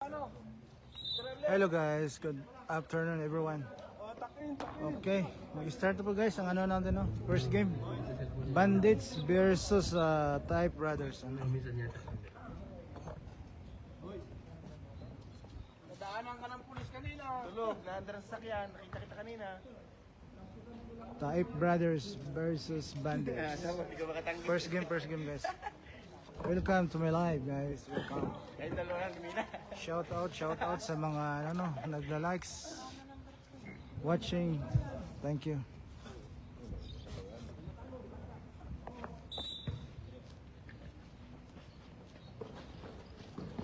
Hello guys, good afternoon everyone. Okay, mag-start na po guys ang ano natin no? First game. Bandits versus Type Brothers. Nadaanan ka ng pulis kanina. Tulog, naandar sa sakyan. Nakita kita kanina. Type Brothers versus Bandits. First game guys. Welcome to my live guys. Welcome. Kahit dalawa lang kanina. Shout out sa mga ano nagla-likes, watching. Thank you.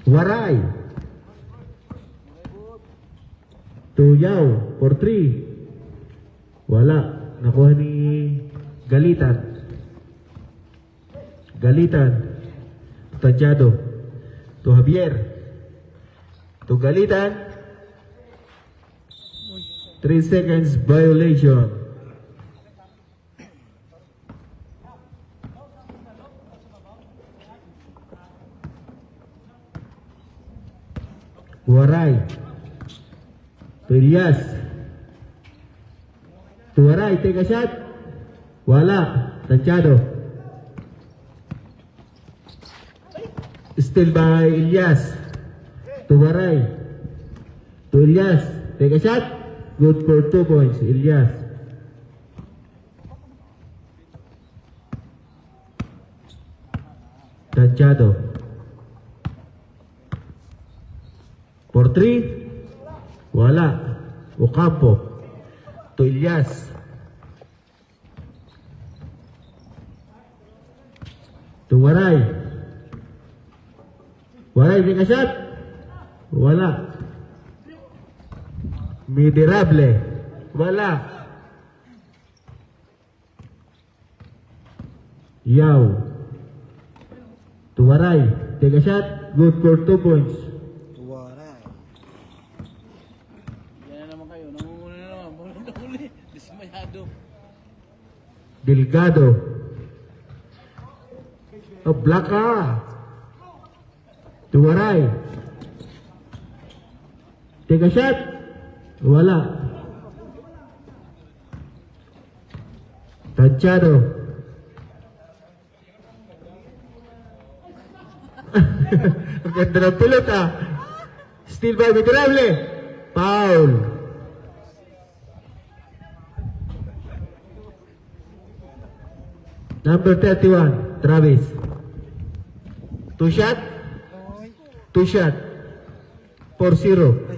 Waray. Tuyaw for 3. Wala. Nakuha ni Galitan. Tanchado. To Javier. To Galitan. 3 seconds violation. Waray. To Elias. To Waray, take a shot. Wala. Tanchado. Still by Elias. To Waray. To Elias. Take a shot. Good for 2 points. Elias. Tanchado. For 3. Wala. Ocampo. To Elias. To Waray. Waray, take a shot. Wala. Miserable. Wala. Yaw. To Waray. Take a shot. Good for 2 points. Waray. Yan na naman kayo. Nangunguna na naman. Huli. Dismayado. Delgado. Oh, black ka. To Waray. Take a shot. Wala. Tanchado. Ang ganda ng pilot ah. Still by Miserable. Foul. Number 31, Travis. 2 shot. 2 shot. 4-0.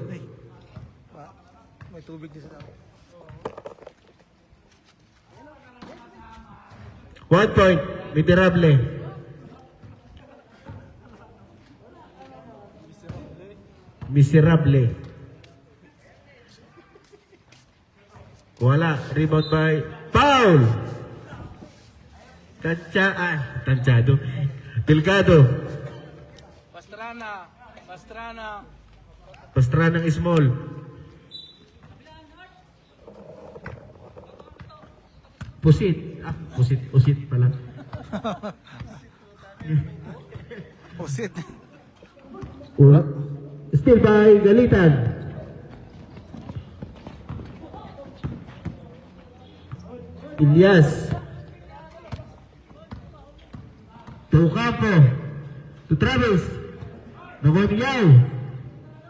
May tubig din sa tao. 1 point. Miserable. Miserable. Wala. Rebound by Paul. Tanchado. Delgado. Pastranang small. Pusit. Pusit pala. Pusit. Still by Galitan. Elias. To Campo. To Travis. Nagwaniyaw.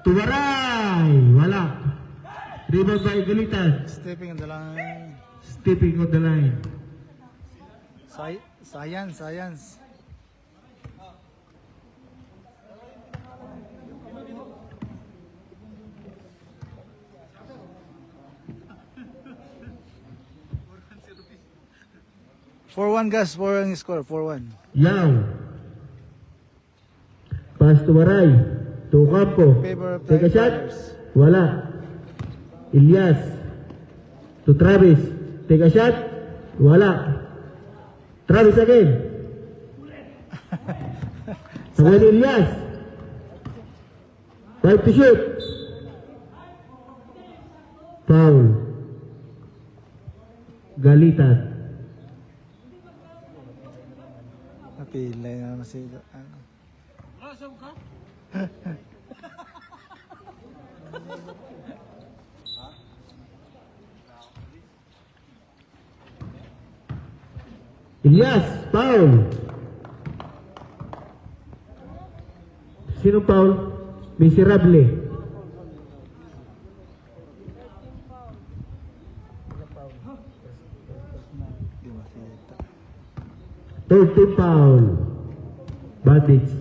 To Waray. Wala. Rebound by Galitan. Stepping on the line. Stepping on the line. Science. (4-1) guys, 4-1 score, 4-1. Yaw. Pass to Waray. To Campo. Favor of Take a Type shot. Brothers. Wala. Elias. To Travis. Take a shot. Wala. Travis again. Again Elias. 5 to shoot. Foul. Galitan. Napilay na naman si ano. Rasam ka? Ilyas, foul. Sino foul? Miserable. Di makita. Third team foul. Bandits.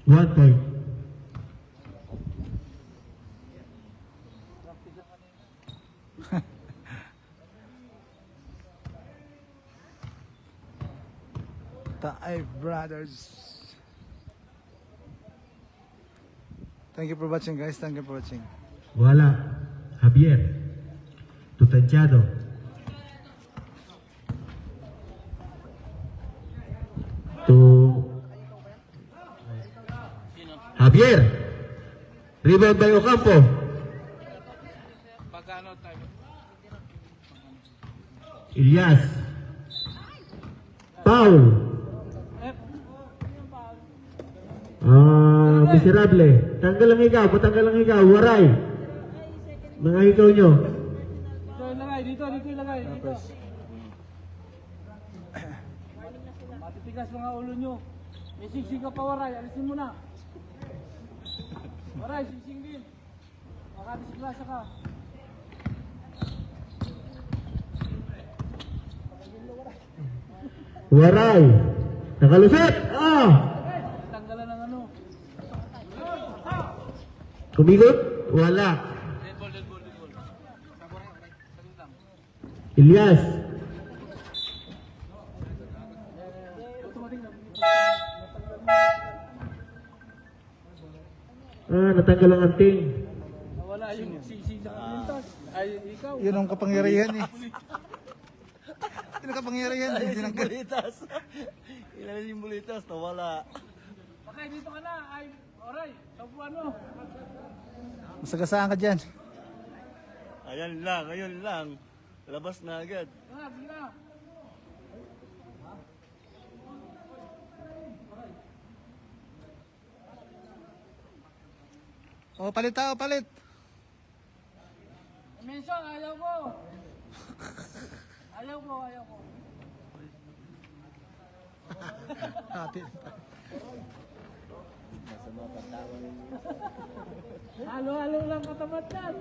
One point. Taay Brothers. Thank you for watching, guys. Thank you for watching. Wala. Javier. Tutanchado. To Javier. Rebound by Ocampo. Pagkano tayo? Ilyas. Foul. Miserable. Tanggal ang ikaw. Patanggal ang ikaw. Waray. Mga ikaw nyo. Dito ilagay, dito ilagay, dito. Matitigas mga ulo nyo. May singsing ka pa, Waray. Alisin mo na. Waray, singsing din. Makadisgrasya ka. Waray. Nakalusot. Tanggalan ng ano. Kumigot. Wala. Dead ball. Saglit lang. Ilyas. Natanggal ang anting. Nawala yung singsing sa kalintas. Ay, ikaw. Yun ang kapangyarihan eh. Yun ang kapangyarihan. Hindi nang Bulitas. Ilalim yung bulitas, nawala. Okay, dito ka na. Ay, Waray, sabuan mo. masagasaan ka dyan. Ayun lang. Labas na agad. Sige na. O, palit tao, palit. Mention, ayaw ko. Ayaw ko. Hati. Halo-halo lang katapat yan.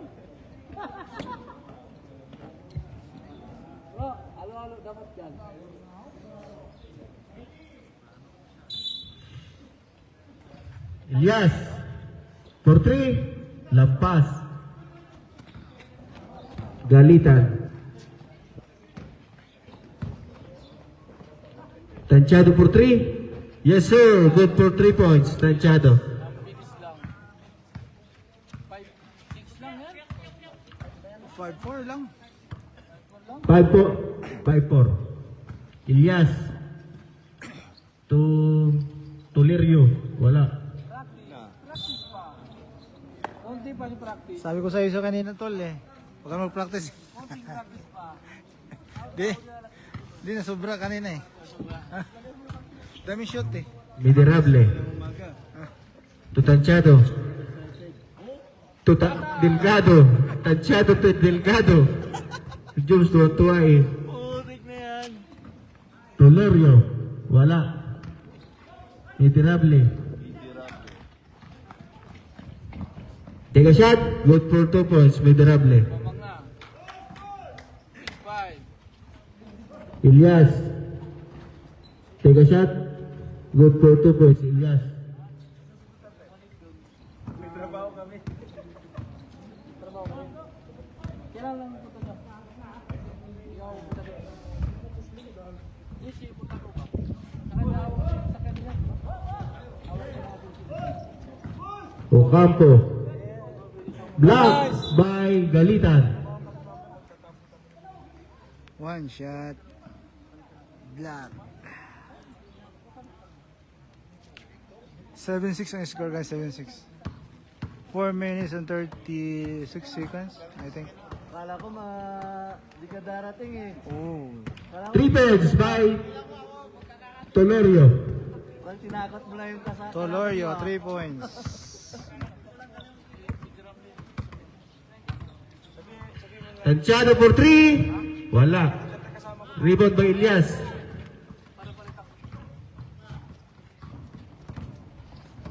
Bro, halo-halo dapat yan. Ilyas. For 3. Lampas. Galitan. Tanchado for 3. Yes sir. Good for 3 points. Tanchado. Bilis lang. 5-6 lang yan. 5-4 lang. 5-4. Ilyas. Tulirio. Wala. Practice pa. Konti pa yung practice. Sabi ko sa iyo kanina, tol eh. Huwag ka mag-practice. Konting practice pa. Di na sobra kanina eh. Dami shot eh. Miserable. Tutanchado. Delgado. Tanchado to Delgado. Jones tuwa eh. Putik na yan. Tulorio. Wala. Miserable. Take a shot. Good for 2 points. Miserable. Mamang na. 5. Ilyas. Take a shot. Good for 2 points. Ilyas. Kailan lang punta niya? Ikaw punta niya. Yes, punta ko ka. Sa kanya. Awak ka natin. Ocampo. Block by Galitan. One shot. Black. 7-6 ang score guys, 7-6. 4 minutes and 36 seconds, I think. Kala ko di ka darating eh. Oh. 3 points by Tolorio. Well, tinakot mo lang yung kasama. Tolorio, 3 points. Tanchado for 3. Wala. Rebound by Ilyas.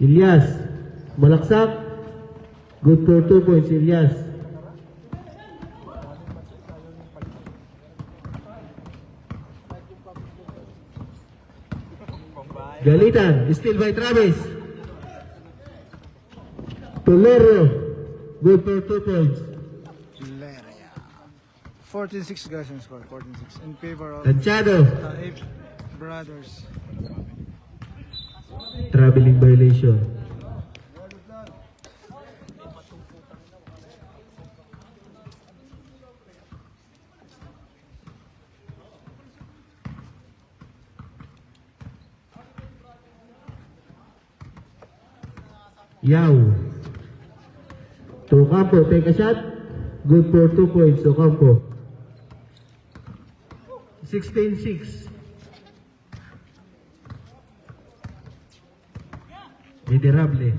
Ilyas. Malaksak. Good for 2 points, Ilyas. Galitan. Still by Travis. Tolero. Good for 2 points. Leria. 14-6 guys on score. 14-6 in favor of Tanchado. Taib Brothers. Traveling violation. Yao. To Campo, take a shot. Good for 2 points to Campo. 16-6. Miserable.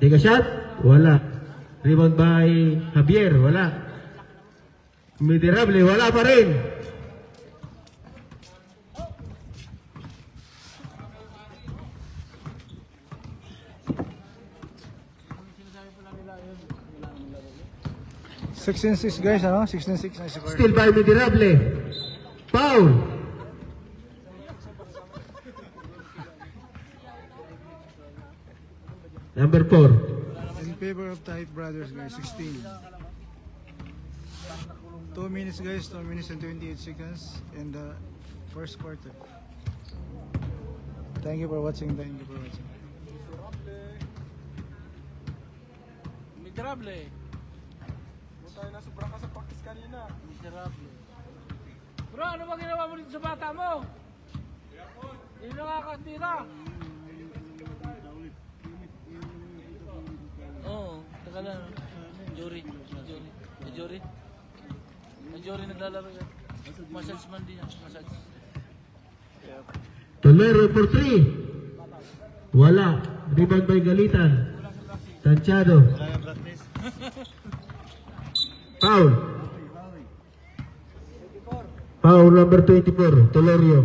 Take a shot. Wala. Rebound by Javier. Wala. Miserable. Wala pa rin. Six and 6 guys, ano? 16-6 na score. Still by Miserable. Foul. Number 4. In favor of Taib Brothers guys, 16. 2 minutes guys, 2 minutes and 28 seconds in the first quarter. Thank you for watching, thank you for watching. Miserable. Kung tayo na sobrang ka sa practice kanina. Miserable. Bro, ano ba ginawa mo dito sa bata mo? Hindi nakakatira. Oo, taka lang. Jury. Jury naglalaro yan. Massage man din yan. Massage. Tolero for 3. Wala. Rebound by Galitan. Tanchado. Foul. Foul number 24. Tolerio.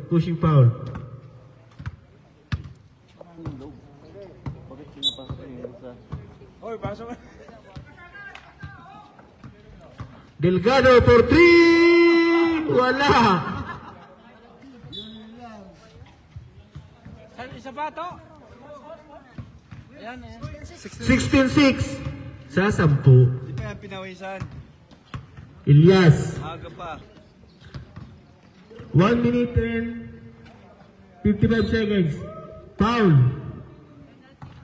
Pushing foul. Oy, pasok. Delgado for 3. Wala. Isa pa to? Ayan, ayan. 16-6. Sa 10. Di pa yan pinawisan. Ilyas. Aga pa. 1 minute and 55 seconds. Foul.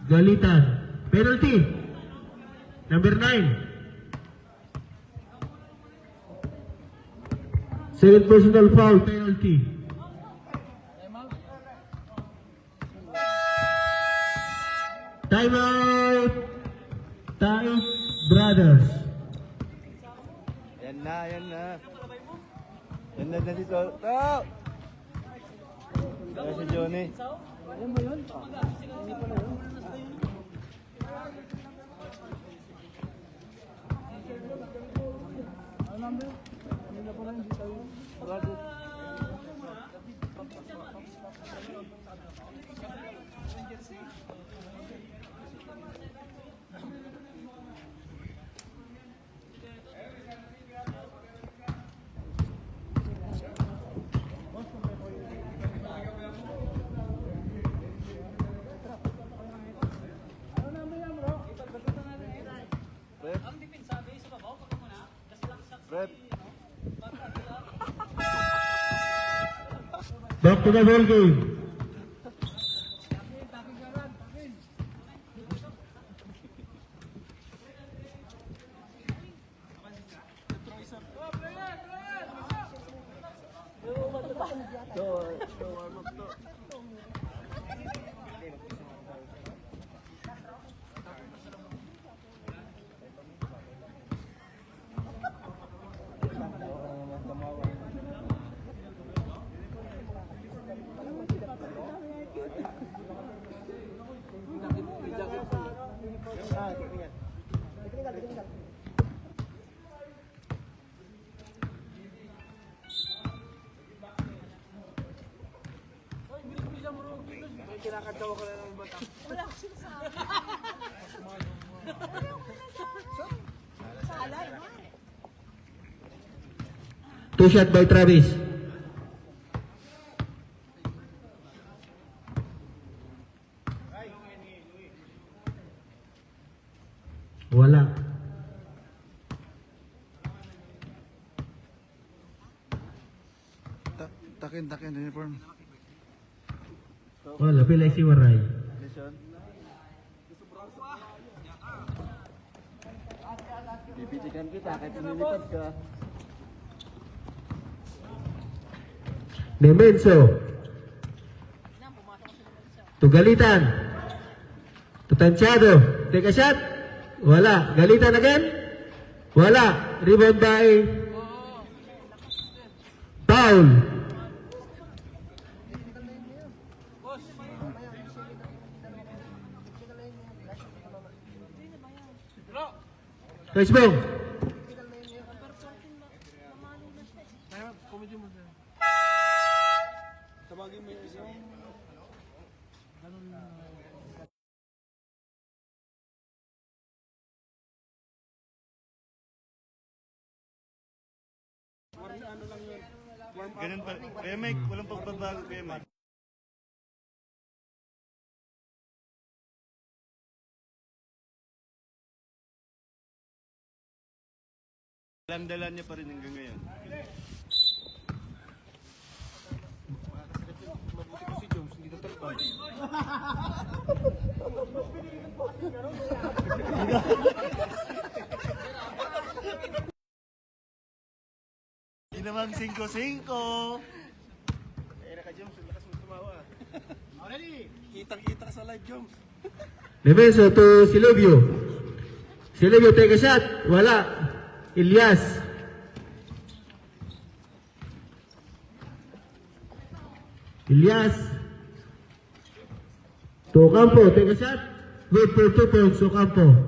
Galitan. Penalty. Number 9. Second personal foul penalty. Time out. Taib Brothers. Yan na, yan na. Yan na dito. Tao! Kaya si Johnny. Rep. Back to the ball game. Kinakatawa ka na ng bata. Wala ko sinasabi. Alay. Two shot by Travis. Wala. Takin uniform. Wala, pilay si Waray. Pipitikan kita kahit lumilipad ka. Nemenso. Tugalitan. Tutansyado. Take a shot. Wala. Galitan again. Wala. Rebound by Paul. Touchball. Kaya, komedyo mo dyan. Tabagin mo yung isa. Ganun pa. Kaya Mike, walang pagbabago kaya Mike. Dalan niya pa rin hanggang ngayon. Mabuti ko si Jones, hindi tatalpag. Hindi naman 5-5. Kaya naka Jones, ang lakas mo tumawa. Already! Kitang-kita ka sa live, Jones. Nemenso to Silvio. Silvio, take a shot. Wala. Ilyas. Ilyas. To Ocampo, take a shot. Good for 2 points, Ocampo.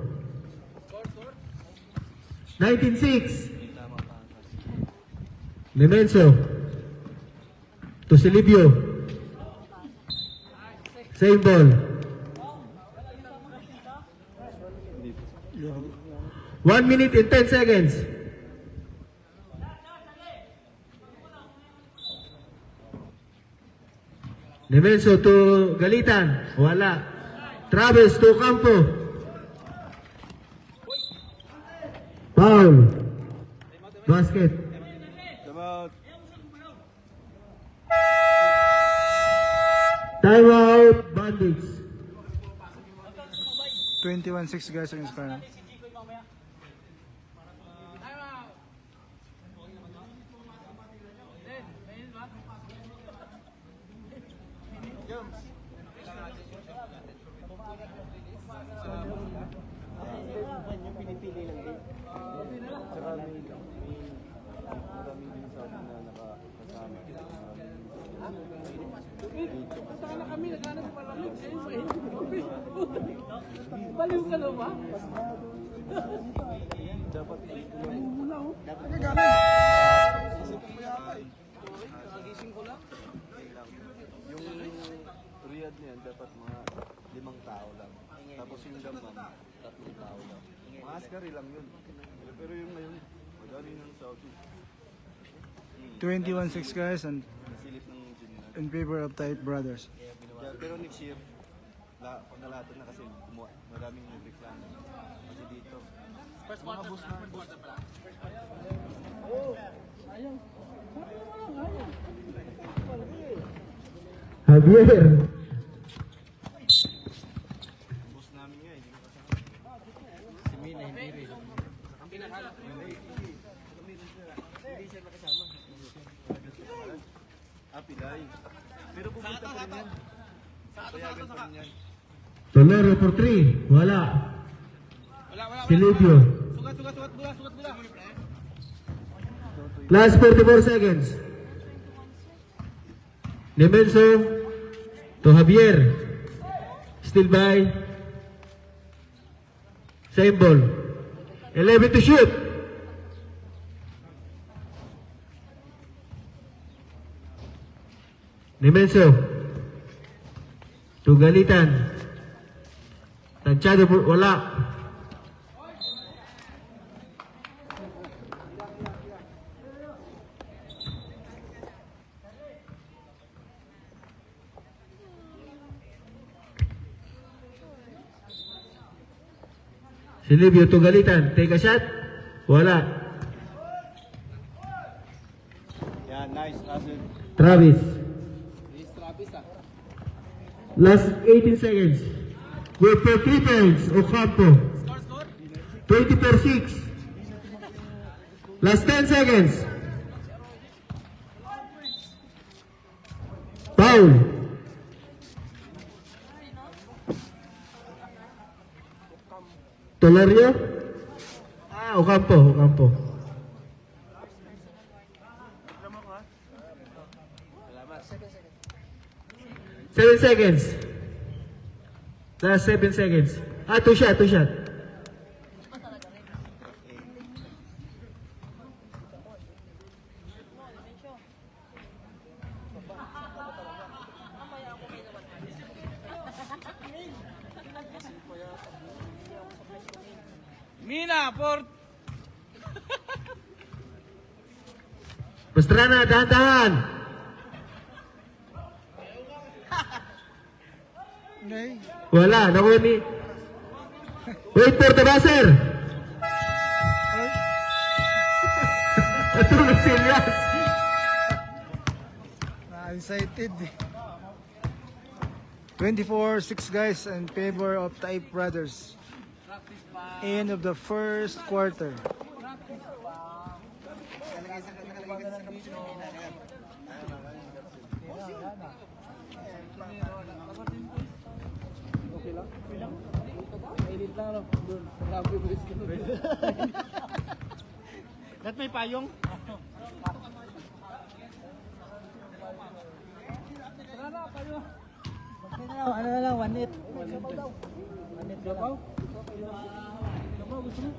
19-6. Nemenso. To Silvio. Same ball. 1 minute and 10 seconds. Nemenso to Galitan. Wala. Travis to Campo. Foul. Basket. About Timeout. Bandits. 21-6 guys ang score. yung pinipili lang din. Tsaka may marami din sa atin na nakasama. Basta na kami, naghanap pa lamig. Baliw ka na ba? Dapat Dapat ka gamit. Isipin mo yata eh. Nakagising ko lang. yung Riyadh niyan dapat mga 5 tao lang. Tapos yung Dammam, 3 tao lang. Mga askari lang yun. Pero yung ngayon, madali ng Saudi. 21-6 guys and Nasilip ng gym na. in favor of Type Brothers. Pero next year, panalato na kasi maraming nagreklamo. Kasi dito, mga bus na Javier. bus namin nga, hindi ko kasama. Si Mina, hindi rin. Ang pinakala ko yun, hindi siya nakasama. Pilay. Pero pupunta pa rin yan. Payagan pa rin yan. Tolero for 3. Wala. Silvio. Sugat bula. Last 44 seconds. Nemenso to Javier. Still by. Same ball. 11 to shoot. Nemenso Tugalitan. Tansyado po, wala. Silvio Tugalitan, take a shot. Wala. Yeah, nice. Russell. Travis. Yes, Travis ah. Last 18 seconds. Good for 3 points. Ocampo. Score. 20-6. Last 10 seconds. Foul. Tolorio? Ocampo. Salamat. 7 seconds. Last 7 seconds. 2 shot. Mina, for Pastrana, dahan-dahan. Nay. Wala, nakuha ni... Wait for the buzzer. Natulog si Elias. Na-excited. 24-6 guys in favor of Type Brothers. End of the first quarter. okay lang. Mainit lang ano. Doon. Grabe ko rin. At may payong? Tara na, kayo. Ano na lang, 1-8. Gabaw? Gabaw, gusto mo?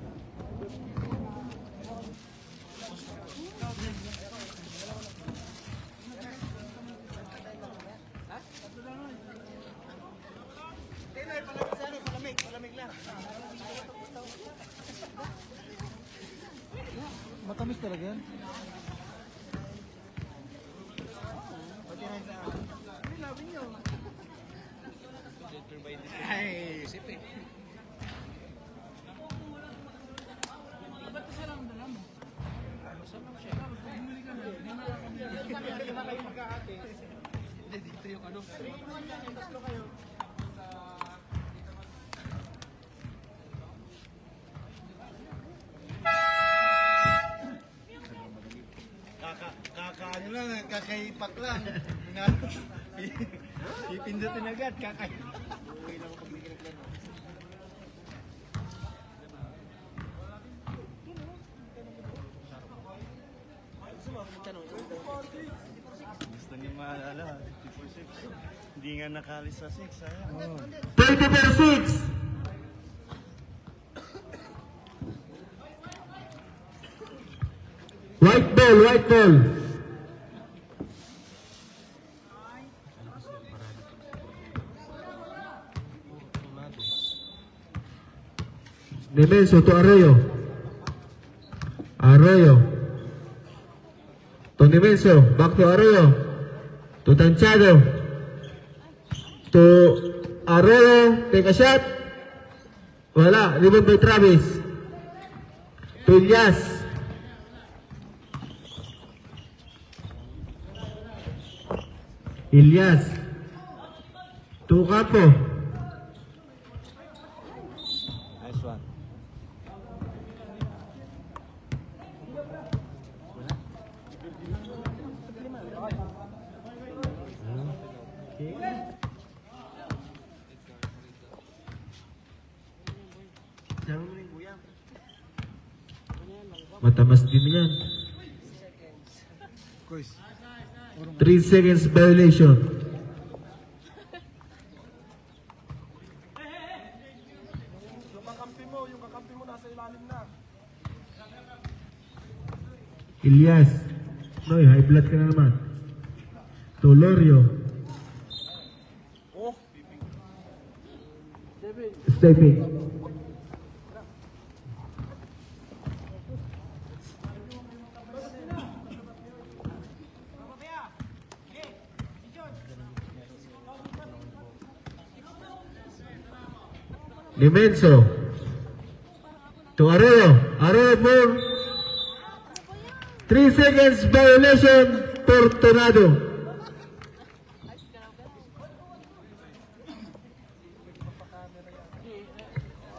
Matamis talaga yan. Ay, siyempre. Ba't isa lang dala mo? Masarap siya. Bumili ka na. Lima kayo magkahati. Hindi, dito yung ano. Tatlo kayo. Kakaano lang, kakaipak lang. Ipindutin agad, kakaipak. Gusto niyo maalala, 54-6. Hindi nga nakalis sa 6, sayang. 20-6. White ball. Nemenso to Arroyo. To Nemenso, back to Arroyo. To Tanchado. To Arroyo, take a shot. Wala, rebound by Travis. To Elias. To Campo. Nice one. Matamas din yan. Guys, 3 seconds violation. Yung kakampi mo nasa ilalim na. Elias. Noy, high blood ka na naman. Tolorio. Oh, Stepping. Limenso. To Arroyo. Arroyo for 3 seconds violation for Tornado.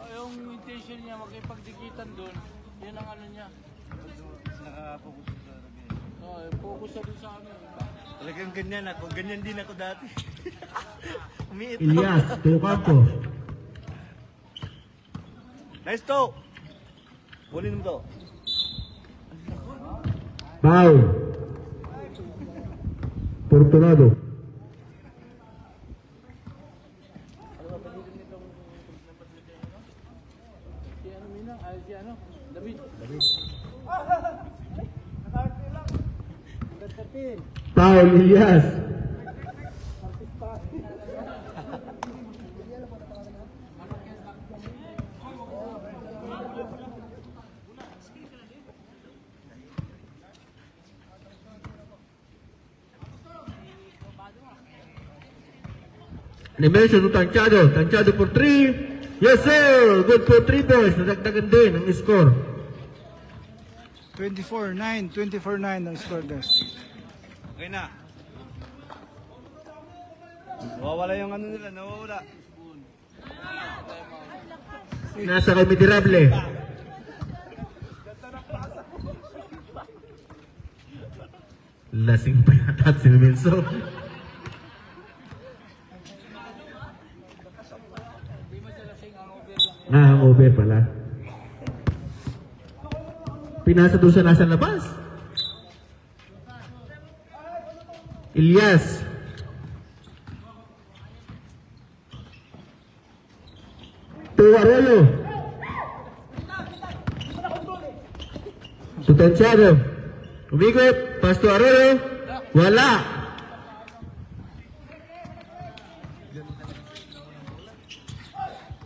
Yung intention niya makipagdikitan doon, yun ang ano niya. Nakapokus sa rugby. Focus siya doon sa ano. Talagang ganyan ako. Ganyan din ako dati. Umiit Ilyas. To Campo. Nice to! Kunin mo to. Foul. For Tornado. Si ano Mina? Si ano? David. Foul, Ilyas. Animation to Tanchado. Tanchado for 3. Yes sir! Good for 3 points. Nadagdagan din ang score. 24-9. 24-9 ang score guys. Okay na. Nawawala yung ano nila. Nawawala. Nasa kay Miserable. Lasing pa yata si Menso. Over pala. Pinasa doon sa nasa labas. Ilyas. To Arroyo. To Tanchado. Umikot. Pass to Arroyo. Wala.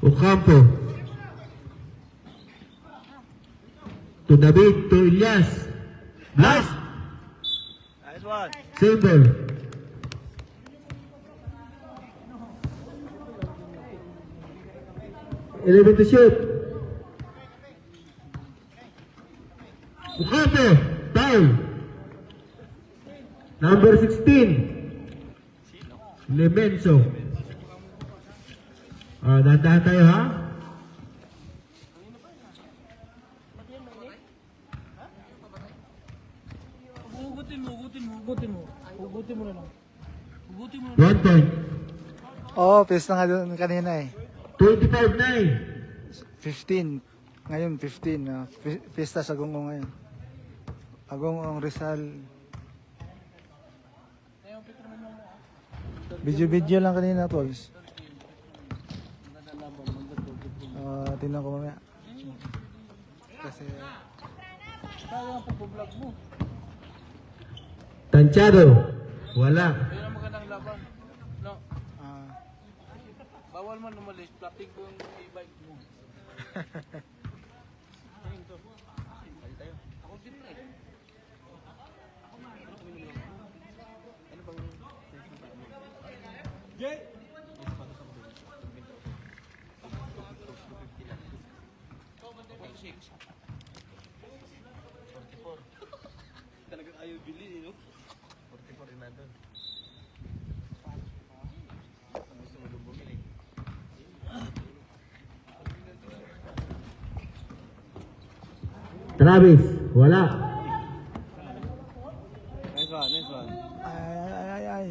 Ocampo. To David, to Ilyas. Blast. Nice one. Simple. Eleven to shoot. Ocampo. Foul. Number 16. Lemenso. Dahan-dahan tayo ha. Hugutin mo na lang. Hugutin mo na 1 point. Oh, pista nga doon kanina eh. 25-9. 15. Ngayon 15. Pista sa Gungong ngayon. Agong Rizal. Video lang kanina, Pauls. Tingnan ko mamaya. Kasi Kaya ang pag-vlog mo. Tanchado. Wala. Yun ang magandang laban. No. ah, Bawal man umalis. Plating ko yung e-bike mo. Ako din eh. Talagang ayaw bili, no? 44 rin nandun. Gusto mo doon bumili. Travis. Wala. Nice one, nice one. ay.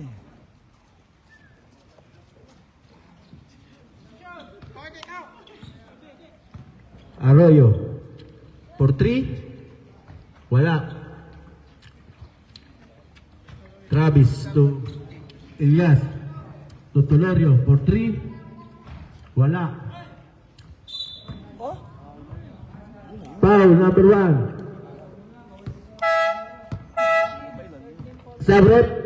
Arroyo. For 3. Wala. Travis to Ilyas. To Tolorio. For 3. Wala. Foul number 1. Sabrep.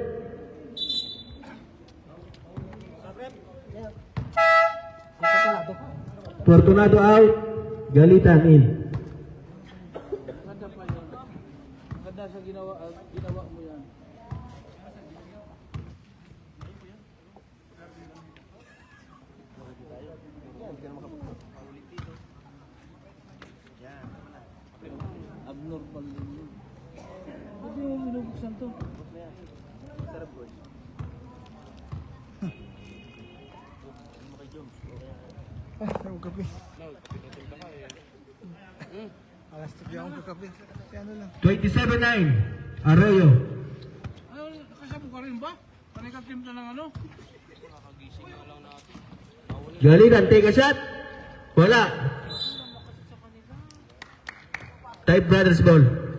Fortunado out. Galitan in. Maganda pa yun. Maganda sa ginawa mo yan. Abnormal din yun. Ba't mo binubuksan to? Sarap boy. Ah, ako kape. Alas tipi akong kakape. Kaya ano lang. 27-9. Arroyo. Ano, kasama ka rin ba? Panay ka team na ng ano? Galitan, take a shot. Wala. Type Brothers ball.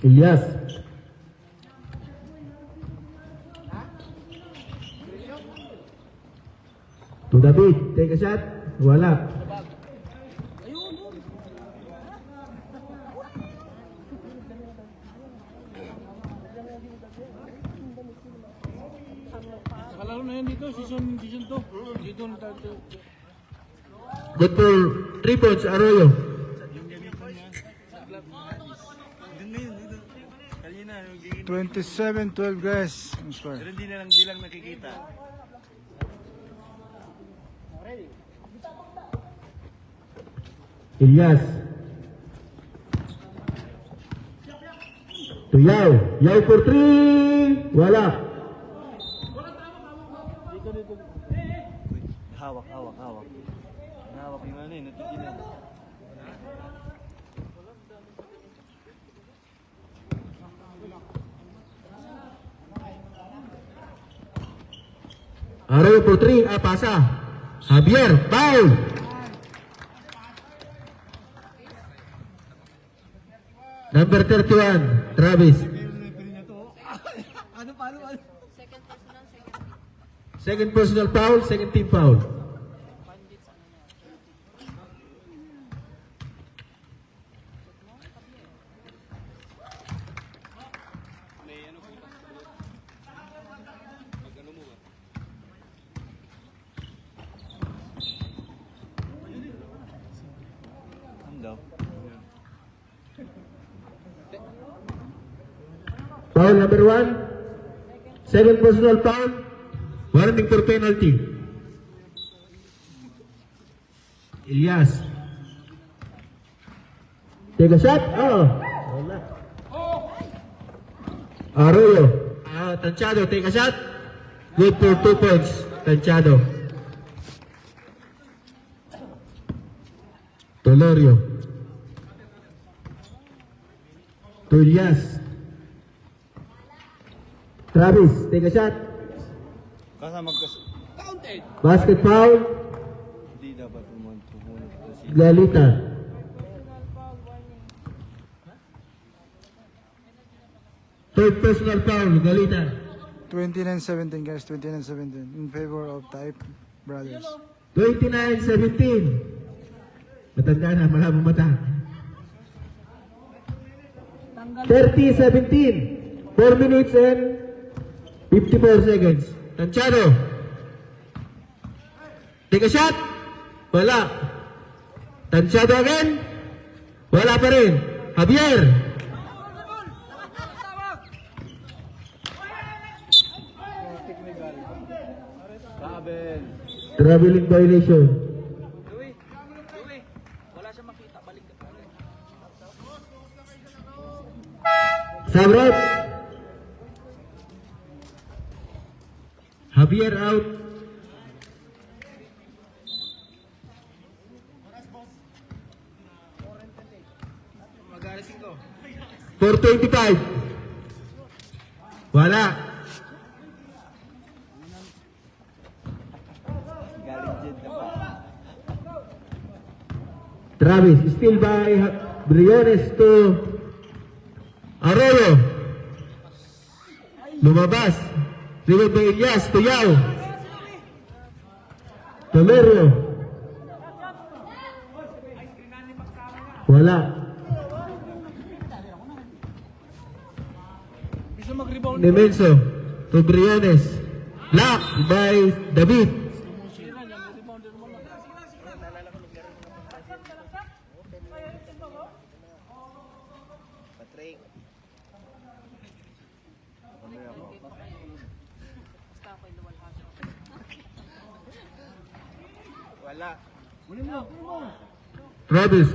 Ilyas. To the beat, take a shot. Wala. Nakalaro na yan dito, season 2. Dito na tayo. Good for 3 points, Arroyo. Dun na yun, dito. Kanina, yung gigit. 27-12 guys. Ang score. Pero di lang nakikita. Ilyas. To Yao. Yao for 3. Wala. Hawak. Hawak yung ano eh, natigilan. Arroyo for 3. Pasa. Javier. Foul. Number 31. Travis. Second personal foul. Second team foul. Ang daw. Foul number 1. Second personal foul. Warning for penalty. Ilyas. Take a shot. Wala. Arroyo. Tanchado, take a shot. Good for 2 points. Tanchado. Tolorio. To Ilyas. Travis, take a shot. Kasama Basket foul. Hindi dapat pumunod kasi. Galita. Third personal foul. Galita. 29-17 guys. 29-17 in favor of Type Brothers. 29-17. Matanda na, malabong mata. 30-17. 4 minutes and 54 seconds. Tanchado. Take a shot. Wala. Tanchado again. Wala pa rin. Javier. Kabel. Traveling violation. Wala siya makita, balik ka pa. Sabrot. Javier out. Mag-aalisin ko. 425. Wala. Galing dyan ka pa. Travis, still by Briones to Arroyo. Lumabas. Rebound by Ilyas. Tuyaw. Tolerio. Wala. Bisa mag-rebound. Nemenso. To Briones. Lock by David. Wala. Travis.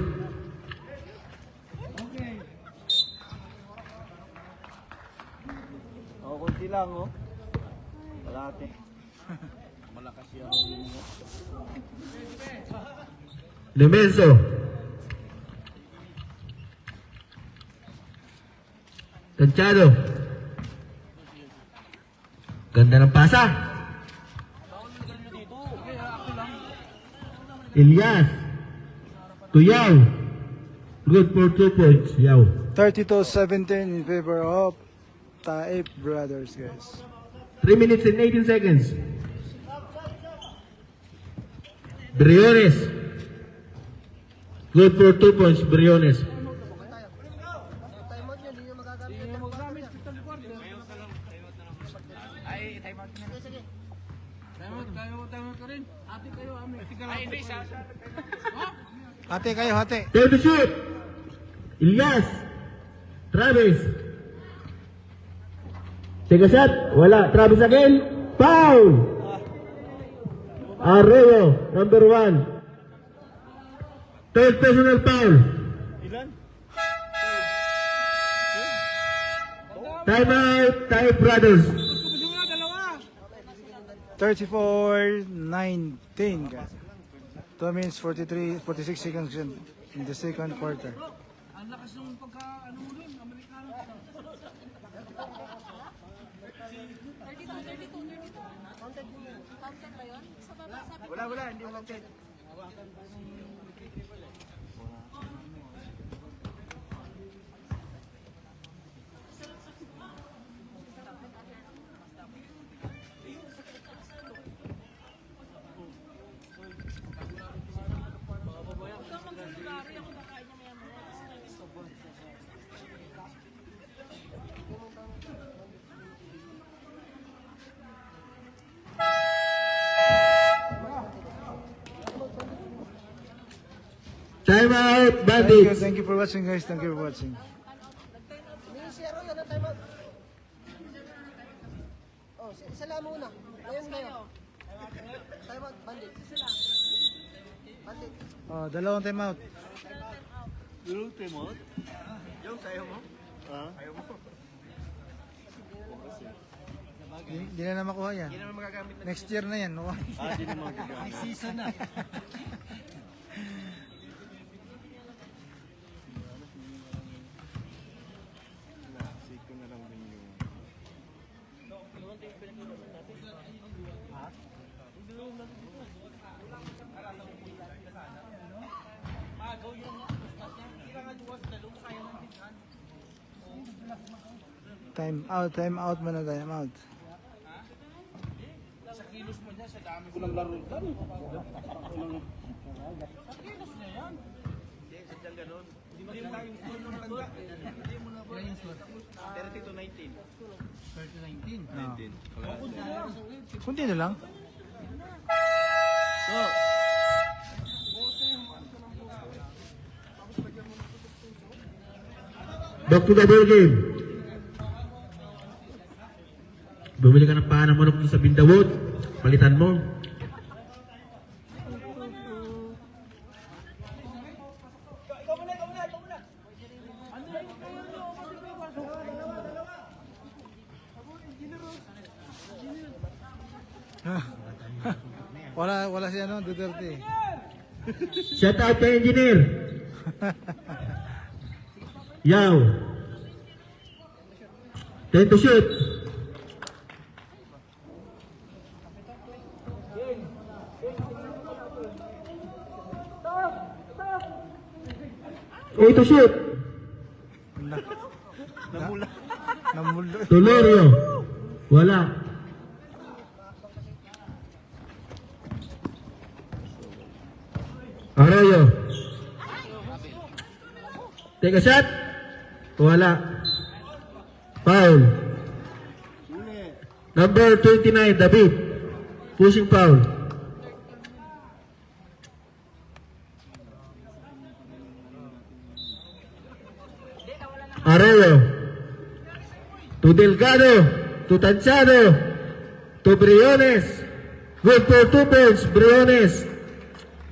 Oo, kunti lang, oh. Malaki. Malakas yan. Nemenso. Tanchado. Ganda ng pasa. Ilyas. Tuyaw. Good for 2 points. Yaw. 32-17 in favor of Taib Brothers, guys. 3 minutes and 18 seconds. Briones. Good for 2 points, Briones. Timeout ka rin. Ate kayo, ame. Ay, hindi siya. Hati kayo, hati. Time to shoot. Ilyas. Travis. Take a shot. Wala. Travis again. Foul. Arroyo, number 1. Third personal foul. Ilan? Time out. Taib Brothers. 34-19, guys. 2 minutes 46 seconds in the second quarter. Ang lakas ng pagka, ano mo rin, Amerikano. 32. Counted ba yun? Sa baba, sabi ko. Wala, hindi mo counted. Time out. Thank Bandits. you for watching, guys. Thank you for watching. Oh, isa lang muna. Ngayon kayo. Time out, bandit. Bandit. Oh, dalawang time out. Yung timot? Yung sayo mo? Ha? Ayaw mo? Hindi na makuha yan. Hindi naman magagamit na. Next year na yan. No? Hindi naman magagamit. Next season na. Siko na lang din yung... Time out muna, time out. Sa kilos mo niya, sa dami ko ng laro dyan. Sa kilos niya yan. Hindi, sadyang ganun. Hindi mo na yung score mo na lang. Hindi mo na ba? 30 to 19. 19. Kunti na lang. So, Back to the ball game. Bumili ka ng pahan ng manok dun sa Bindawot. Palitan mo. Wala si ano, Duterte. Shout out kay engineer. Yaw. Time to shoot. Eight to shoot. Namula. Tolerio. Wala. Arroyo. Take a shot. Wala. Foul. Number 29, David. Pushing foul. Arroyo. To Delgado. To Tanchado. To Briones. Good for 2 points, Briones.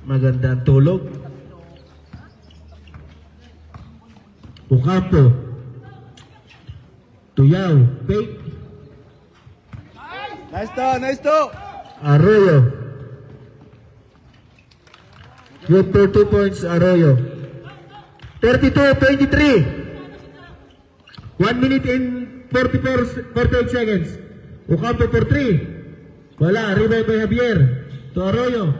Magandang tulog. Ocampo. Tuyaw. Fake. Nice to. Arroyo. Good for 2 points, Arroyo. 32-23. 1 minute and 48 seconds. Ocampo for 3. Wala. Rebound by Javier. To Arroyo.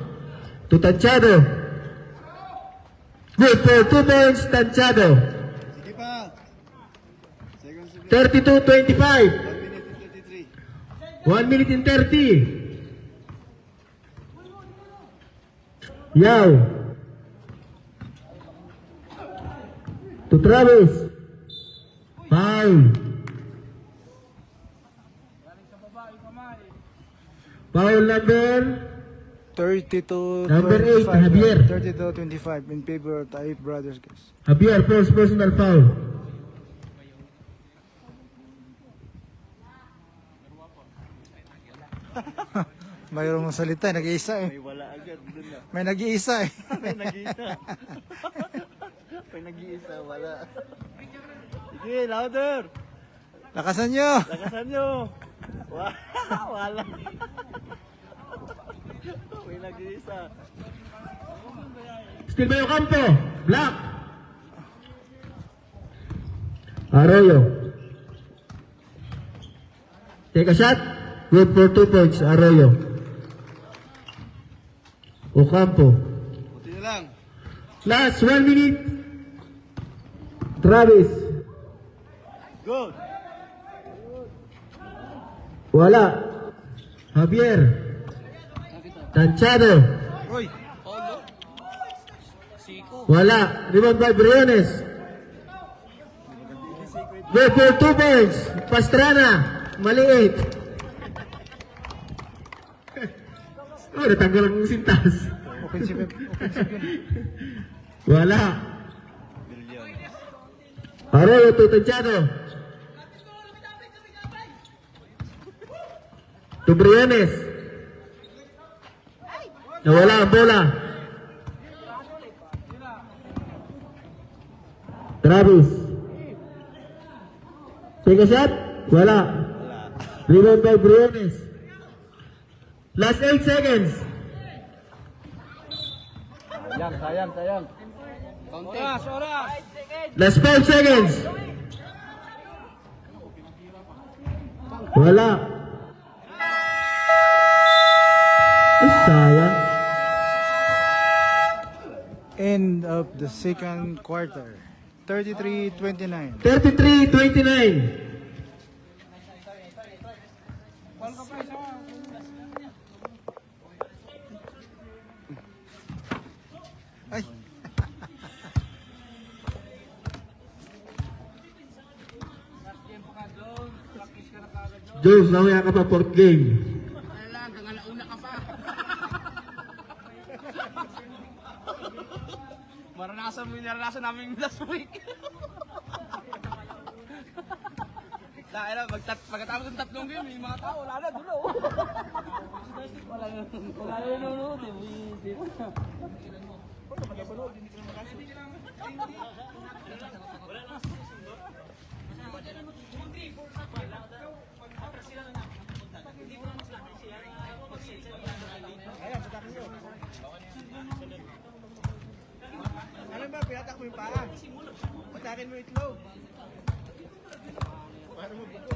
To Tanchado. Good for 2 points, Tanchado. Sige pa. 32-25. 1 minute and 33. 1 minute and 30. Yao. To Travis. Foul. Foul number 32 Number 8, 25. Javier. 32-25 in favor of Taif Brothers, guys. Javier, first personal foul. Mayroong salita, nag-iisa eh. May wala agad dun na. May nag-iisa eh. May nag-iisa. May nag-iisa, wala. Sige, louder. Lakasan nyo. Lakasan nyo. Wala. May nag-iisa. Still by Ocampo. Black. Arroyo. Take a shot. Good for 2 points, Arroyo. Ocampo. Buti na lang. Last 1 minute. Travis. Good. Wala. Javier. Tanchado. Uy. Wala. Rebound by Briones. Good for 2 points. Pastrana. Maliit. Oh, natanggal ang sintas. Offensive yun. Wala. Arroyo to Tanchado. To Briones. Nawala ang bola. Travis. Take a shot. Wala. Rebound by Briones. Last 8 seconds. Sayang. Oras. Last 5 seconds. Wala. Sayang. End of the second quarter. 33-29. 33-29. Ay. Jones, namaya ka pa 4th game. Naranasan namin last week. Dahil na, pagkatapos ng 3 game, yung mga tao, wala na, dulo. Wala na nanonood eh. Alam ba, pinatak mo yung paa. Patakin mo yung itlog. Para mo buko.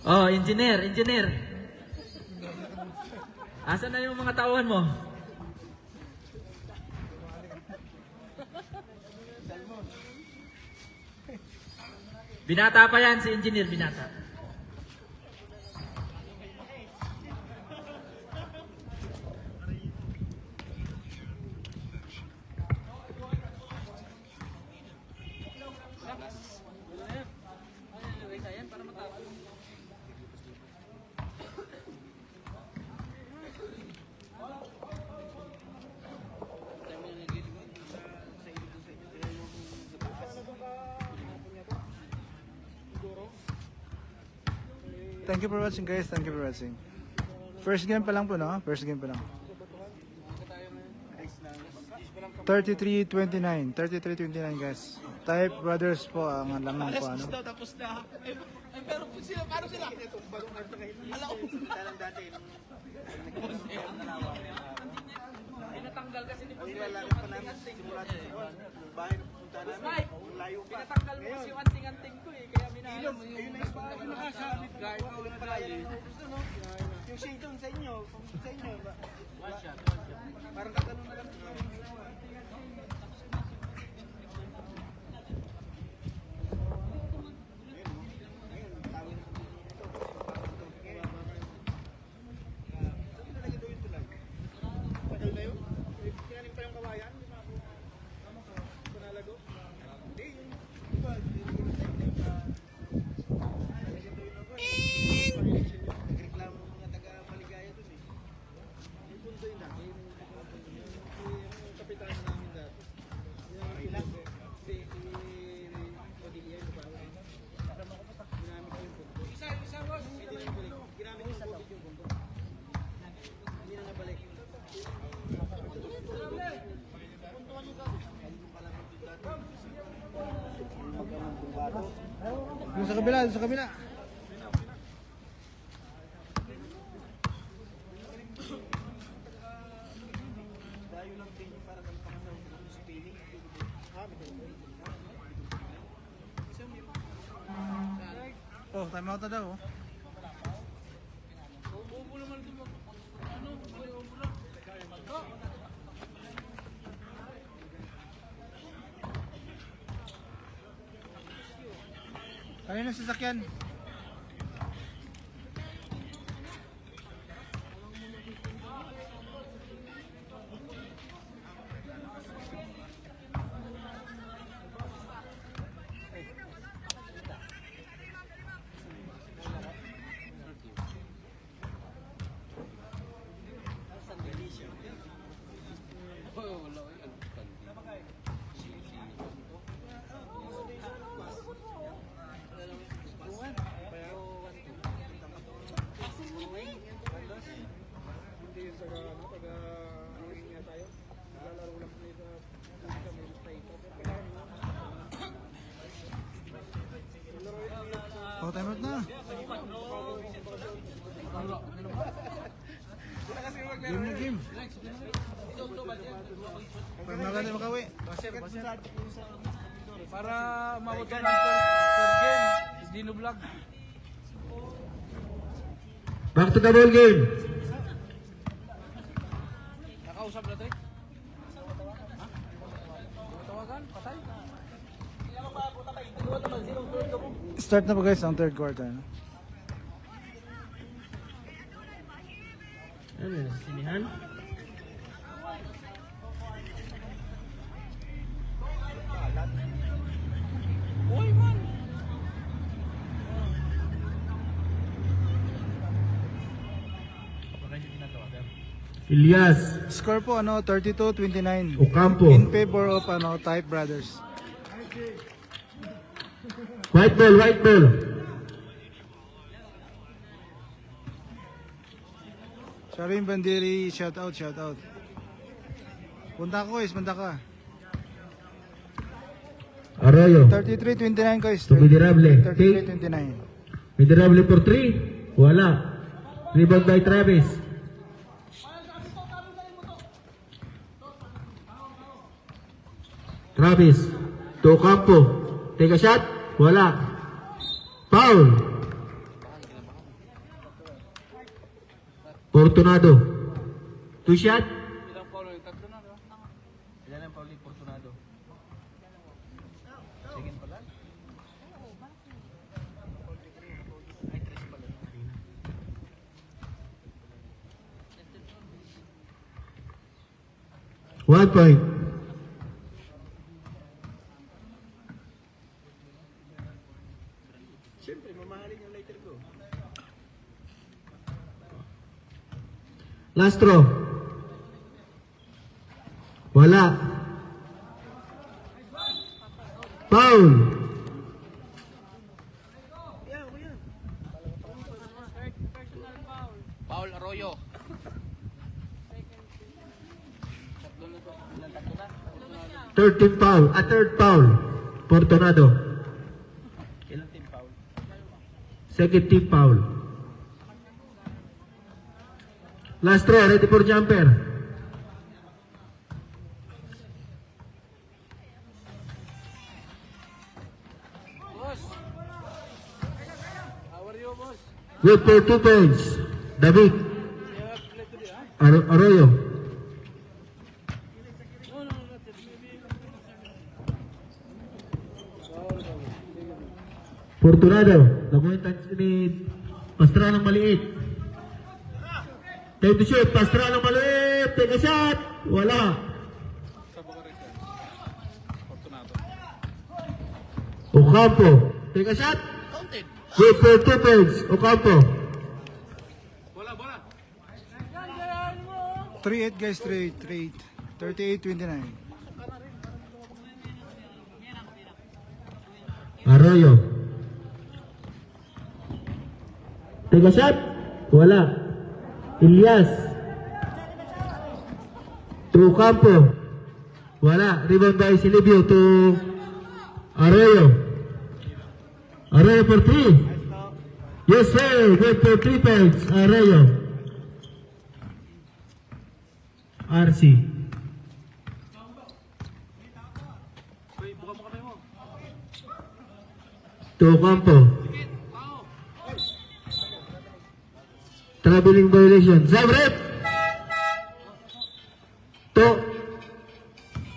Oh, engineer. Asan na yung mga tauhan mo? Binata pa yan, si engineer, binata. Thank you for watching guys, thank you for watching. First game pa lang po, no? First game pa lang. 33-29, 33-29 guys. Type Brothers po ang lang ng po ano. Tapos na. Ay, pero sila, paano sila? Alam ko. Talang dati. Pinatanggal kasi ni Ang lalaki pa namin. Simula sa bahay na pupunta namin. Layo pa. Pinatanggal mo kasi yung anting-anting ko eh. Kaya minahal Ilong, mo ayun na yung nakasabit. guard ko ulit pala eh. Yung shade doon sa inyo, kung sa inyo, One shot. parang kaganon na lang. Nagreklamo ng mga taga-Maligaya doon eh. Yung punto yun lang. Yung kapitan namin dati. Ilang? Si Padilla yung babae. Ginamit ko yung punto. Isa mo. Hindi na yung balik. Ginamit yung bukid yung punto. Hindi na nabalik. Yung sa kabila, yung sa kabila. Dayo lang din yung parang ang pangasaw ko sa spinning. Oh, time out na daw. Oh. Ubo naman din mo. Ano? Ubo lang. Kanino sasakyan? Oh, time out na. Game na game. Para maganda makawi. Para umabot ng third game. Dino Vlog. Back to the ball game. Nakausap na tayo. Tawagan? Patay? Start na po guys ang third quarter. No? Ano yun? Sinihan? Uy man! Ilyas. Score po ano 32-29 Ocampo. in favor of ano Type Brothers. White ball, white ball. Sharin Bandiri, shout out, shout out. Punta ko guys, punta ka. Arroyo. 33-29 guys. To Miderable. Take. 33-29. Miderable for 3. Wala. Rebound by Travis. Travis. To Ocampo. Take a shot. Wala. Foul. Fortunado. Two shot. Ilang paulo yung tatlo na, di ba? Ilan ang Pauli Fortunado? Second pala? Ay, tres pala. 1 point. Siyempre, mamahalin yung lighter ko. Last throw. Wala. Foul. Paul Arroyo. 13 foul. A third foul. Fortunado. Ilang team foul? Second team foul. Last throw. Ready for jumper. Boss! How are you, boss? Good for 2 points. David. You have played today, huh? Arroyo. No, not yet. Maybe. Fortunado. Nakuha ni Pastra ng maliit. Time to shoot. Pastra ng maliit. Take a shot. Wala. Ocampo. Take a shot. Good for 2 points. Ocampo. 3-8 guys, 3-8. 38-29. Arroyo. Take a shot. Wala. Ilyas. To Ocampo. Wala. Rebound by Silvio to Arroyo. Arroyo for 3. Yes sir. Good for 3 points. Arroyo. RC. To Ocampo. Traveling violation. Zabret.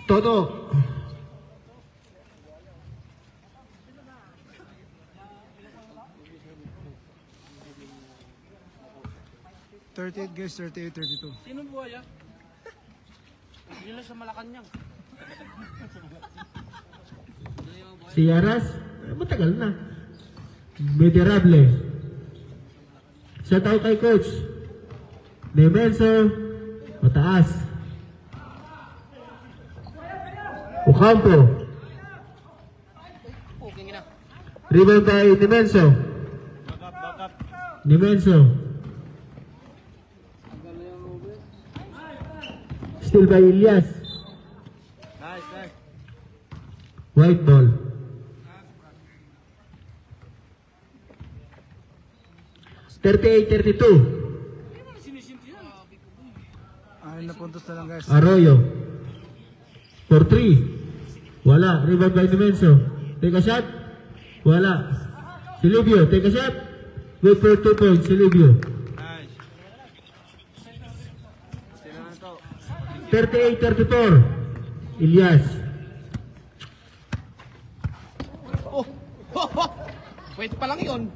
Toto. 38 guys, 38-32. Sino buhaya? Hindi lang sa Malacanang. Si Yaras. Matagal na. Venerable. Shout out kay coach. Nemenso. Mataas. Ocampo. Okay na. Rebound by Nemenso. Nemenso. Still by Ilyas. Nice. White ball. (38-32). Anim na puntos na lang guys. Arroyo. For 3. Wala. Rebound by Nemenso. Take a shot. Wala. Silvio. Take a shot. Wait for 2 points. Silvio. Nice. Sino na to? 38-34. Ilyas. Wait pa lang yun.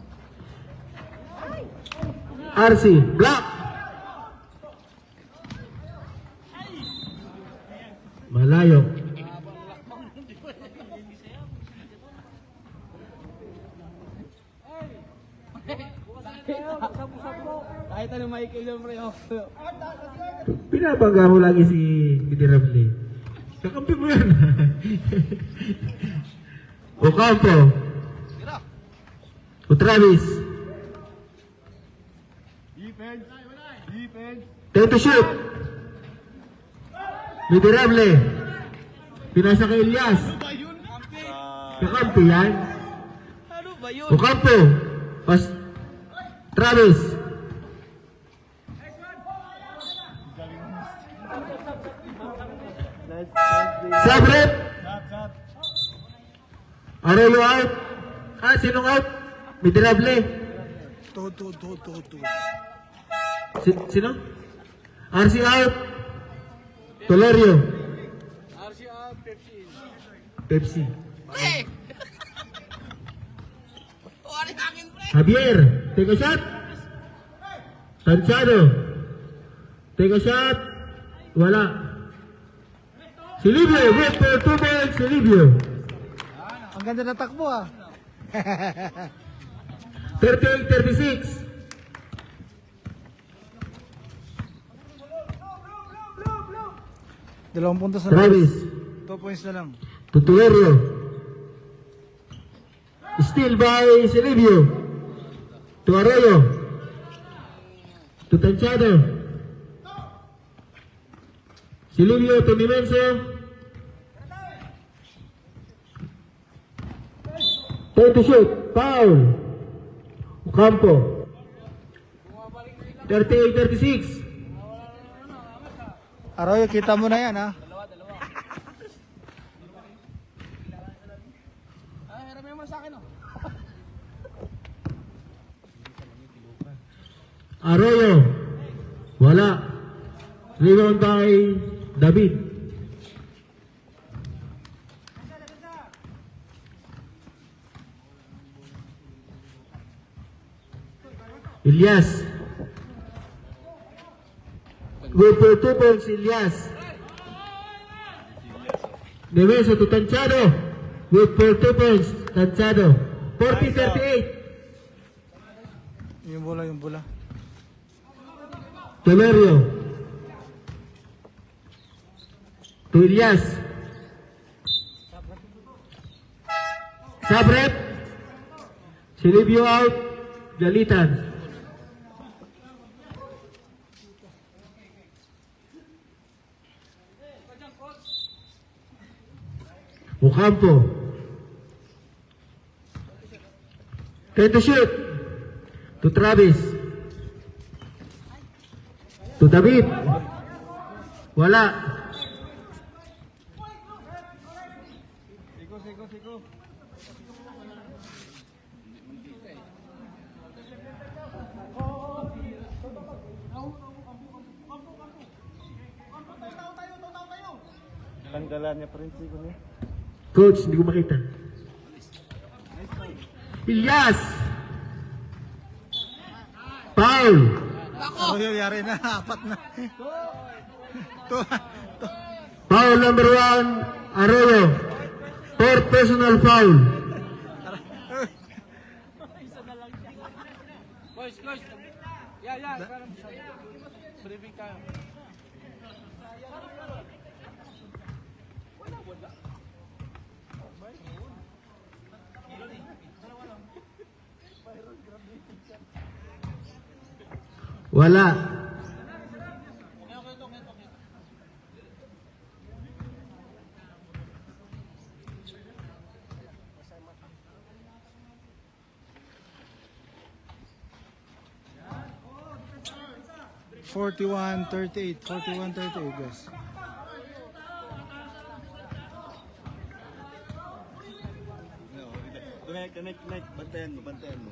RC. Block. Malayo. Kahit ano Michael yung pre. Pinabangga mo lagi si Venerable. Kakampi mo yan. Ocampo. O Travis. Time to shoot. Venerable. Pinasa kay Ilyas. Kakampi yan. Ano ba yun? Ocampo. Pas Travis. Sabret. Arroyo out. Sinong out? Venerable. Tuhod. Sino? RC out. Tolerio. RCA, Pepsi. Pepsi. Javier, take a shot. Tanchado. Take a shot. Wala. Silvio, wait for 2 points, Silvio. Ang ganda na takbo ah. 38-36. Dalawang puntos na lang. Travis. 2 points na lang. Tutulerio. Still by Silvio. To Arroyo. To Tanchado. Silvio to Dimenso. Time to shoot. Foul. Ocampo. 38-36. Arroyo, kita mo na yan ha. Marami naman sa akin, oh. Arroyo. Wala. Rebound by David. Ilyas. Good for 2 points, Ilyas. Neveso to Tanchado. Good for 2 points, Tanchado. 40-38. Yung bola, yung bola. Tolerio. To Ilyas. Sabret. Silvio out. Galitan. Ocampo. Time to shoot. To Travis. To David. Wala. Tanggalan niya pa rin sigo niya. Coach, hindi ko makita. Ilyas. Foul. Arroyo, yari na. 4 na. Foul number 1, Arroyo. 4 personal foul. Boys. Yeah. Briefing tayo. Wala. Forty-one, 38, guys. Connect. Bantayan mo.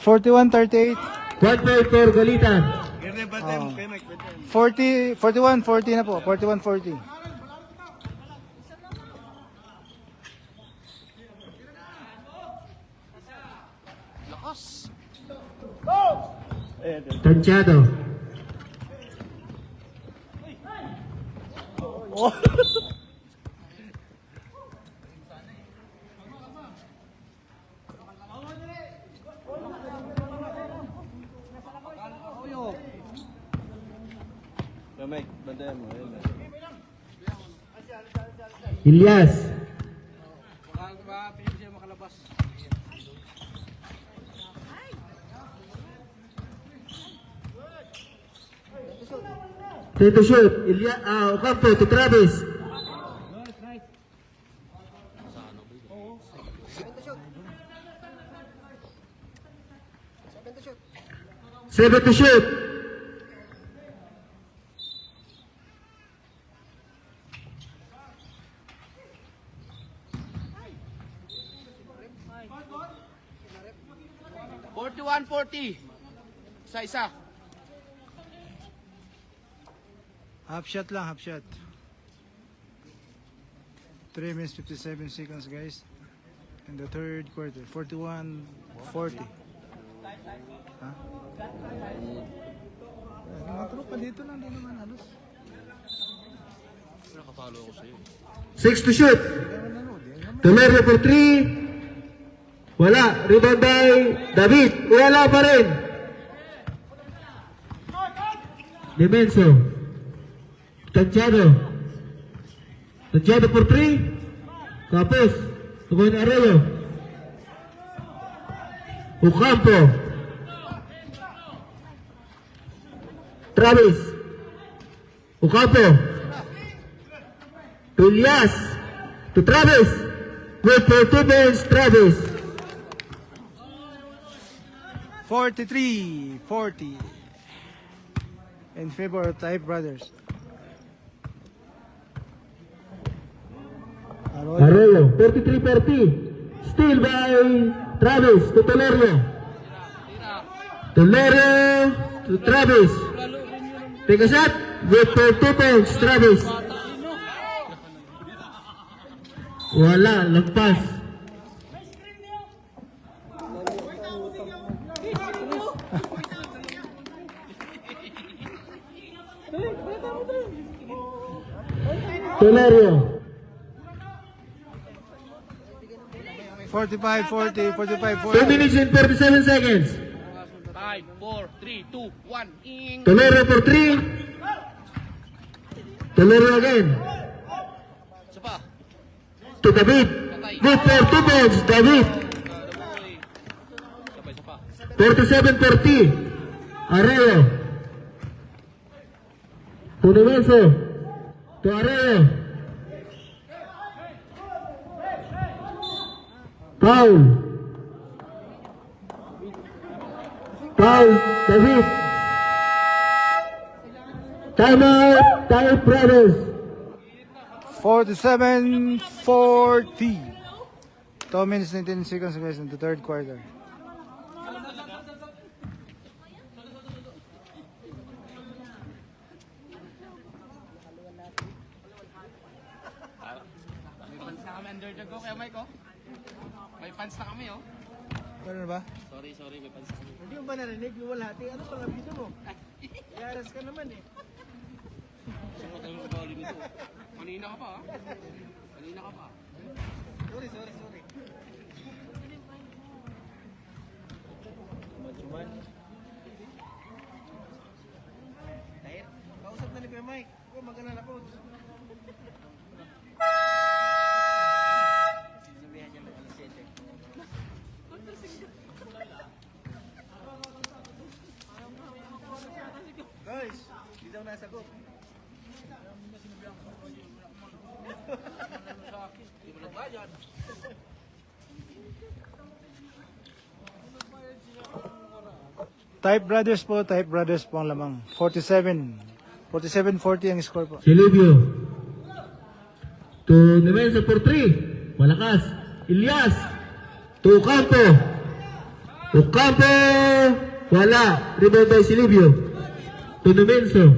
41-38. 1-4 Galitan. Bantayan mo, connect. 41-40 na po. 41-40. Tanchado. Connect, bantayan mo. Ayun na. Ilyas. Baka pilit siya makalabas. Time to shoot. Ocampo to Travis. Seven to shoot. $41-40. Isa-isa. Half shot lang, half shot. 3 minutes 57 seconds guys. In the third quarter. 41-40. Ha? Mga tropa dito lang, di naman halos. 6 to shoot. Tolerio for 3. Wala. Rebound by David. Wala pa rin. Demenso. Tanchado. Tanchado for 3. Kapos. Tukunin Arroyo. Ocampo. Travis. Ocampo. To Elias. To Travis. Wait for 2 points, Travis. 43-40. In favor of Type Brothers. Arroyo, 43-40. Steal by Travis to Tolerio. Tolerio to Travis. Take a shot. Wait for 2 points, Travis. Wala, lagpas. Tolerio. 45-40, 2 45-40. minutes and 47 seconds. 5, 4, 3, 2, 1. Ing. Tolerio for 3. Tolerio again. Isa pa. To David. Wait for 2 points, David. Isa pa. 47-40. Arroyo. To Demenso. To Arroyo. Foul. Foul, David. Timeout, Type Brothers. 47-40. 2 minutes 19 seconds guys in the third quarter. May pants na kami underdog ko, kaya Mike, oh. May pants na kami, oh. Ano ba? Sorry, may pants na kami. Hindi mo ba narinig? Luwalhati. Ano pala video mo? Yaras ka naman eh. Saan ka tayo mag-gali nito? Kanina ka pa, ha? Kanina ka pa. Sorry. Dahil, kausap na ni Kuya Mike. Huwag magana na po. Sabihan niya ng alas 7. Guys, hindi daw nasagot. Hindi mo nagbayad. Type Brothers po ang lamang. 47-40 ang score po. Silvio. To Demenso for 3. Malakas. Elias. To Ocampo. Ocampo. Wala. Rebound by Silvio. To Demenso.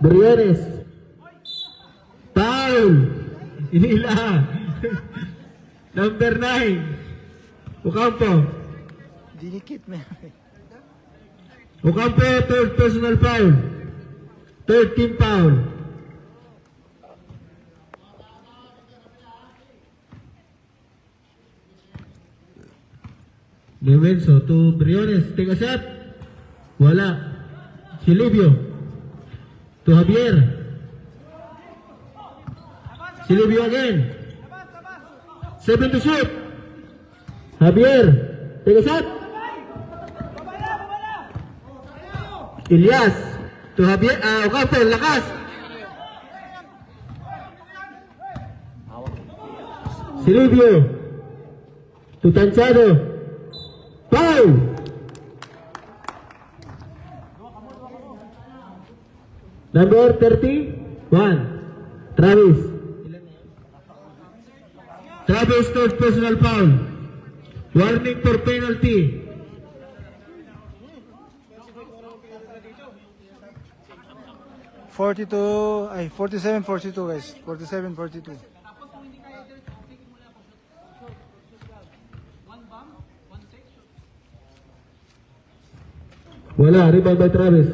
Briones. Foul. Inila. Number 9. Ocampo. Dinikit na. Ocampo, third personal foul. Third team foul. Demenso to Briones. Take a shot. Wala. Silvio. To Javier. Silvio again. 7 to shoot. Javier. Take a shot. Elias. To Javier. Ocampo. Lakas. Silvio. To Tanchado. Foul. Number 31. Travis. Travis third personal foul. Warning for penalty. 42, ay 47-42 guys. 47-42. Wala, rebound by Travis.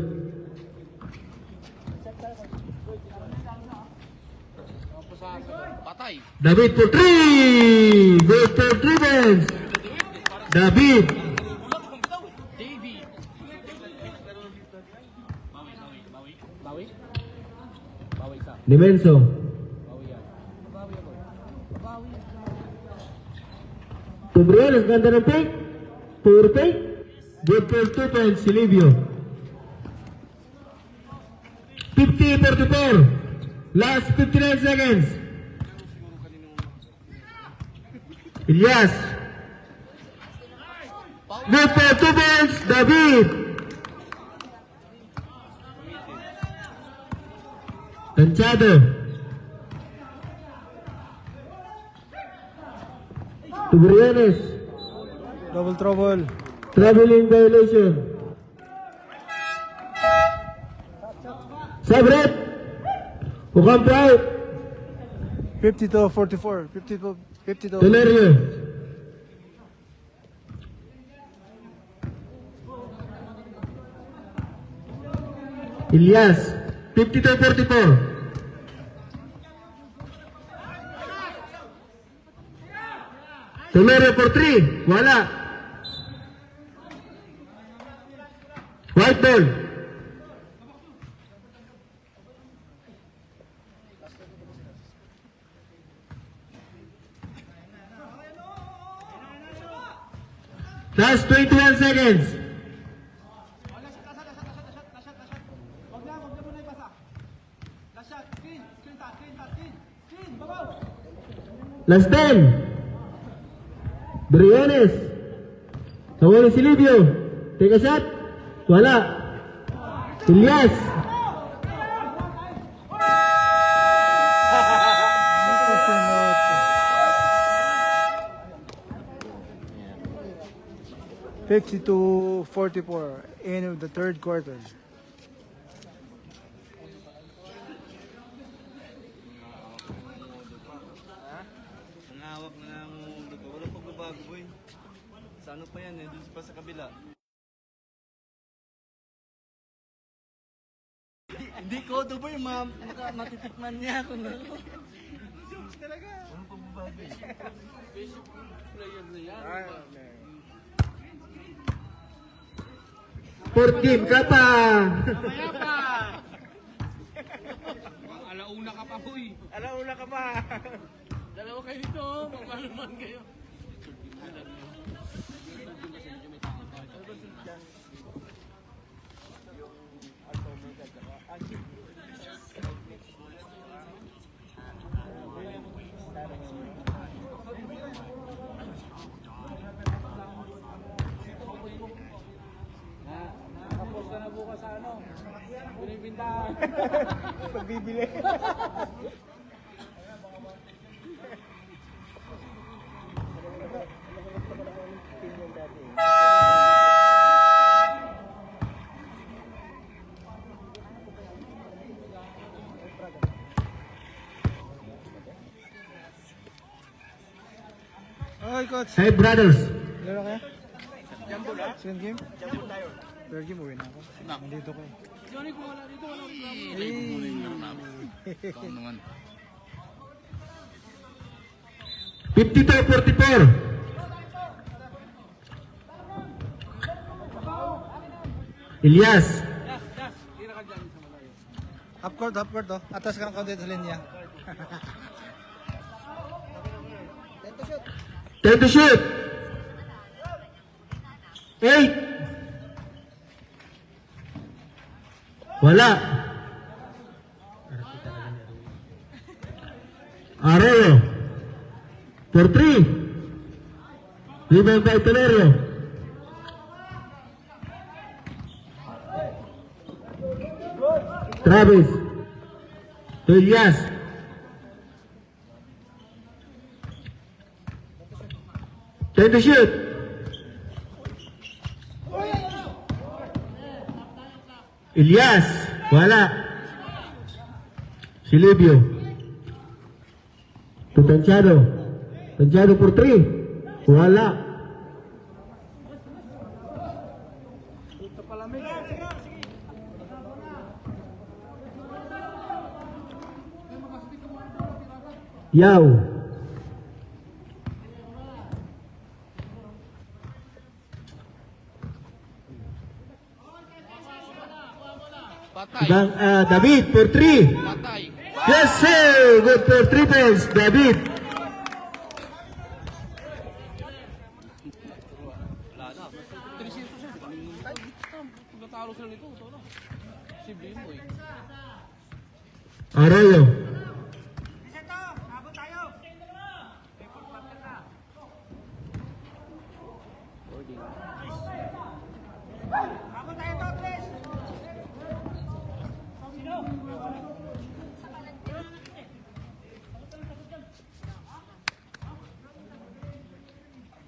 David for 3! Good for dribbles! David! Dimenso. Tubriel, ganda ng pick. Pure pick. Good for 2 points, Silvio. 50-44. Last 59 seconds. Ilyas. Good for 2 points, David. Tanchado. Tubrianes. Double trouble. Traveling violation. Sabret. Ocampo out. 52-44. 52. Telerio. Ilyas. 52-44. Telerio for 3. Wala. White ball. Last 21 seconds. Last 10. Briones. Tawag si Silvio. Take a shot. Wala. Ilyas. to 44. End of the third quarter. Nangawak na ng ulo ko. Walang pagbabago, boy. Sa ano pa yan, doon pa sa kabila. Hindi ko, ito boy, matitikman niya ako na. Talaga. Walang pagbabago eh. Basic player na yan. 14 ka pa. Kaya pa! Alauna ka pa, boy. Alauna ka pa. Dalawa kayo dito, magmaluman kayo. Nakapos ka na bukas sa ano? Binibintahan. Magbibili. Okay, coach. Hey brothers. Laro kaya? Second game? Third game, uwi na ako. Nandito ko eh. Johnny, kung wala dito, wala problem. 52-44. Ilyas. Half court oh. Atas ka ng kaunti sa linya. 10 to shoot. 8. Wala. Arroyo. For 3. Rebound by Telerio. Travis. To Ilyas. Time to shoot. Ilyas. Wala. Silibio. To Tanchado. Tanchado for 3. Wala. Yao. David for 3. Yes sir, good for 3 points, David. Pagkatalo sila nito, ito na. Si Bimoy. Arroyo.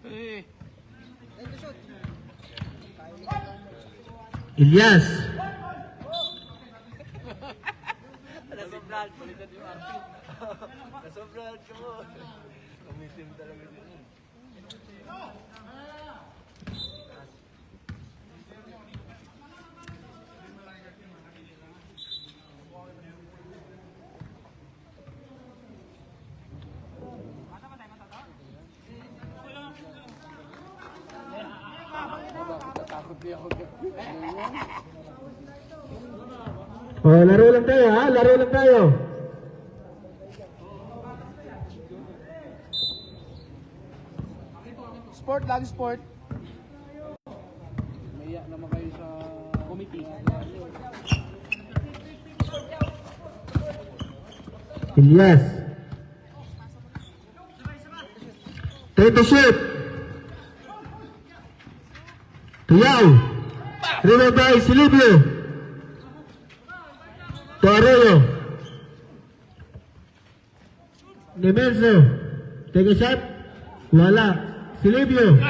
Eh, Ilyas. Nasobrahan, balikan yung Arthur. Nasobrahan ka mo. Kumitim talaga sila. Oh, laro lang tayo ha, laro lang tayo. sport lang, sport. Maya naman kayo sa committee. Ilyas. Try to shoot. Tuyaw. Rebound by Silibio. To Arroyo. Nemenso. Take a shot. Wala. Silibio.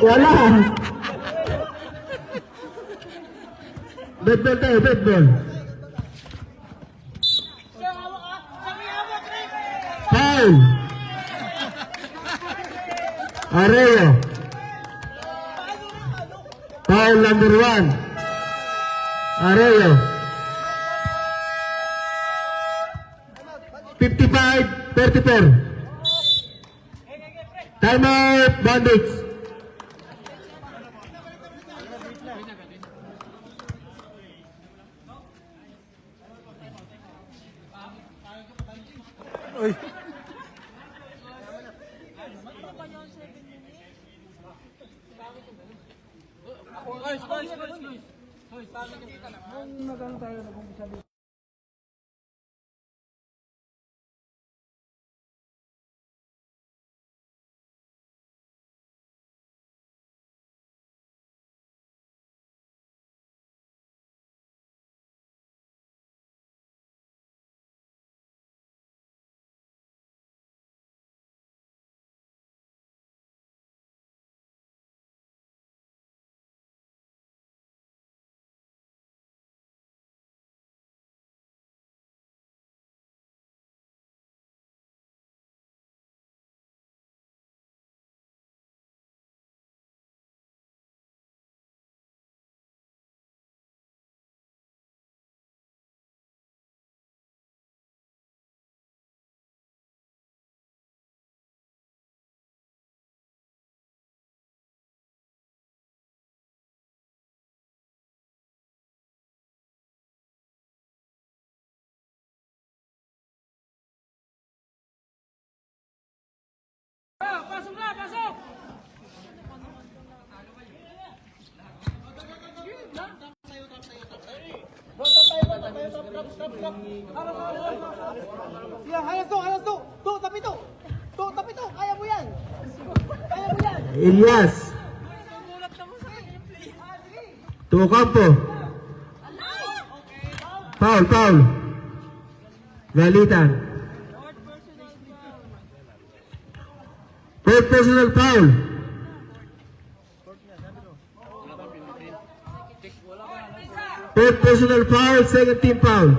Wala. Bad ball tayo, bad ball. Foul. Arroyo. Foul number 1. Arroyo. 55-34. Timeout, Bandits. Uy. Pasok na, pasok! Ilyas. To Ocampo. Foul, foul. Galitan. Fourth personal foul. Third personal foul, second team foul.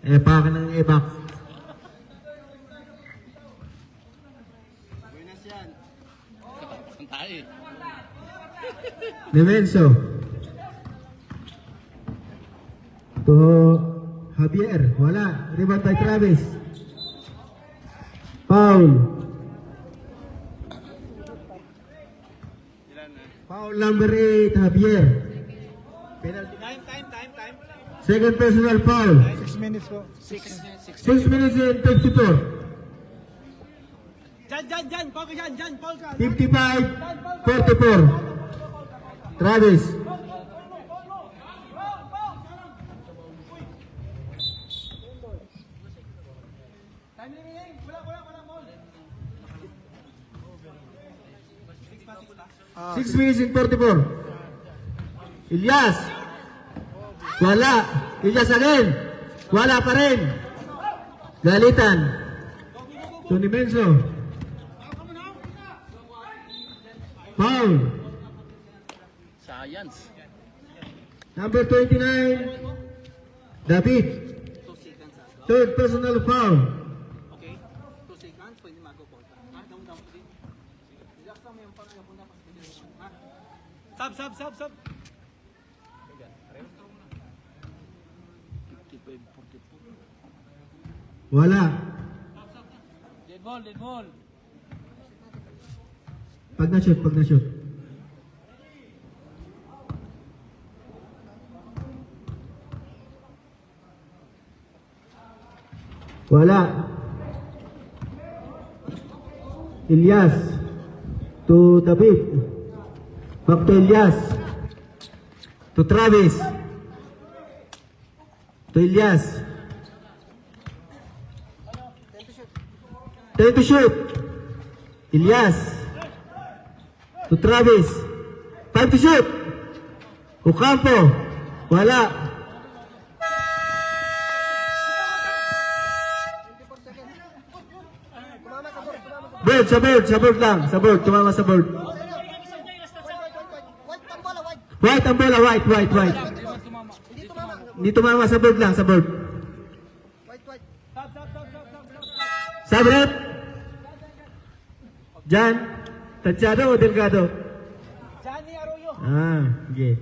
Epak ng epak. Buenas yan. Demenso. To Javier. Wala. Rebound by Travis. Foul. Foul number 8, Javier. Penalty. Time. Second personal foul. 6 minutes po. 6 minutes and 54. Dyan, Paul ka dyan, Paul ka. 55-44. Travis. Ah, 6 minutes and 44. Ilyas. Wala. Ilyas again. Wala pa rin. Galitan. Tony Menso. Foul. Science. Number 29. David. Third personal foul. Okay. 2 seconds, pwede mag-go-Paul ka. Down. Relax lang mo yung parang napunta pa sa pinili. Sub. Wala. Dead ball. Pag na-shoot. Wala. Ilyas. To David. Back to Ilyas. To Travis. To Ilyas. Time to shoot. Ilyas. To Travis. Time to shoot. Ocampo. Wala. Sa board lang. Tumama sa board. White ang bola, white. Hindi tumama sa board lang, sa board. Sabrep. Jan. Tansyado o Delgado? Johnny Arroyo. Okay.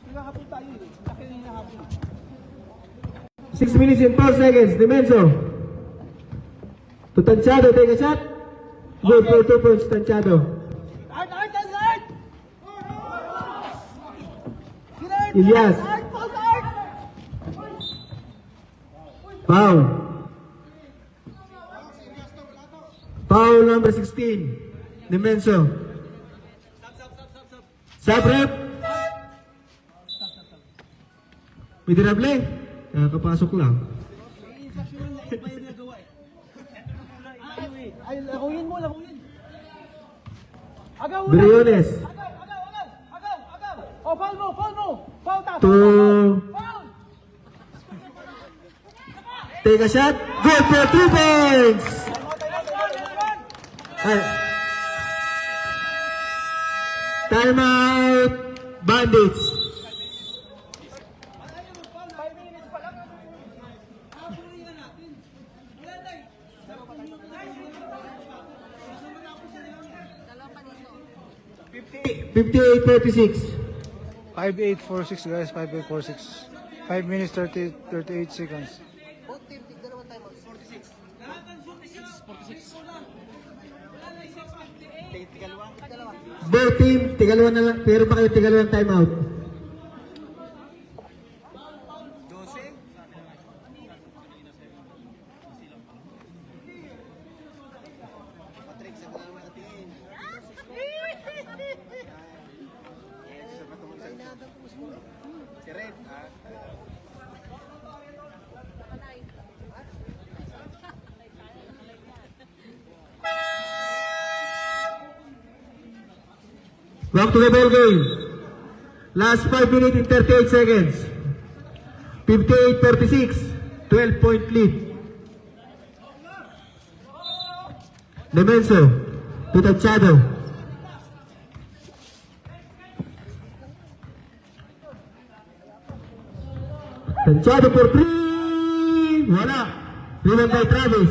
Hinahabol tayo eh. Laki na hinahabol. 6 minutes and 4 seconds. Dimenso. To Tansyado, take a shot. Good for 2 points, Tansyado. Art! Ilyas. Foul. Foul number 16. Dimenso. Sabrep. May dinable. Kakapasok lang. Ay, lakuyin mo. Agaw! Briones. Agaw! Oh, foul mo! Foul tap! To Foul! take a shot. Good for 2 points. Ay. Timeout. Bandits. 5 minutes pa lang. Habulin na natin. Wala tayo. Dalawa pa dito. 58-46. 5846 guys, 5846. 5 minutes 38 seconds. Both team, tigdalawa tayo. 46. Lahat ng 46. Tigdalawa. Both team, tigalawan na lang. Pero pa kayo tigalawang timeout. 12. Patrick, sa dalawa natin. Si Red, Back to the ball game. Last 5 minutes and 38 seconds. 58-36. 12-point lead. Demenso to Tachado. Tachado for 3. Wala. Rebound by Travis.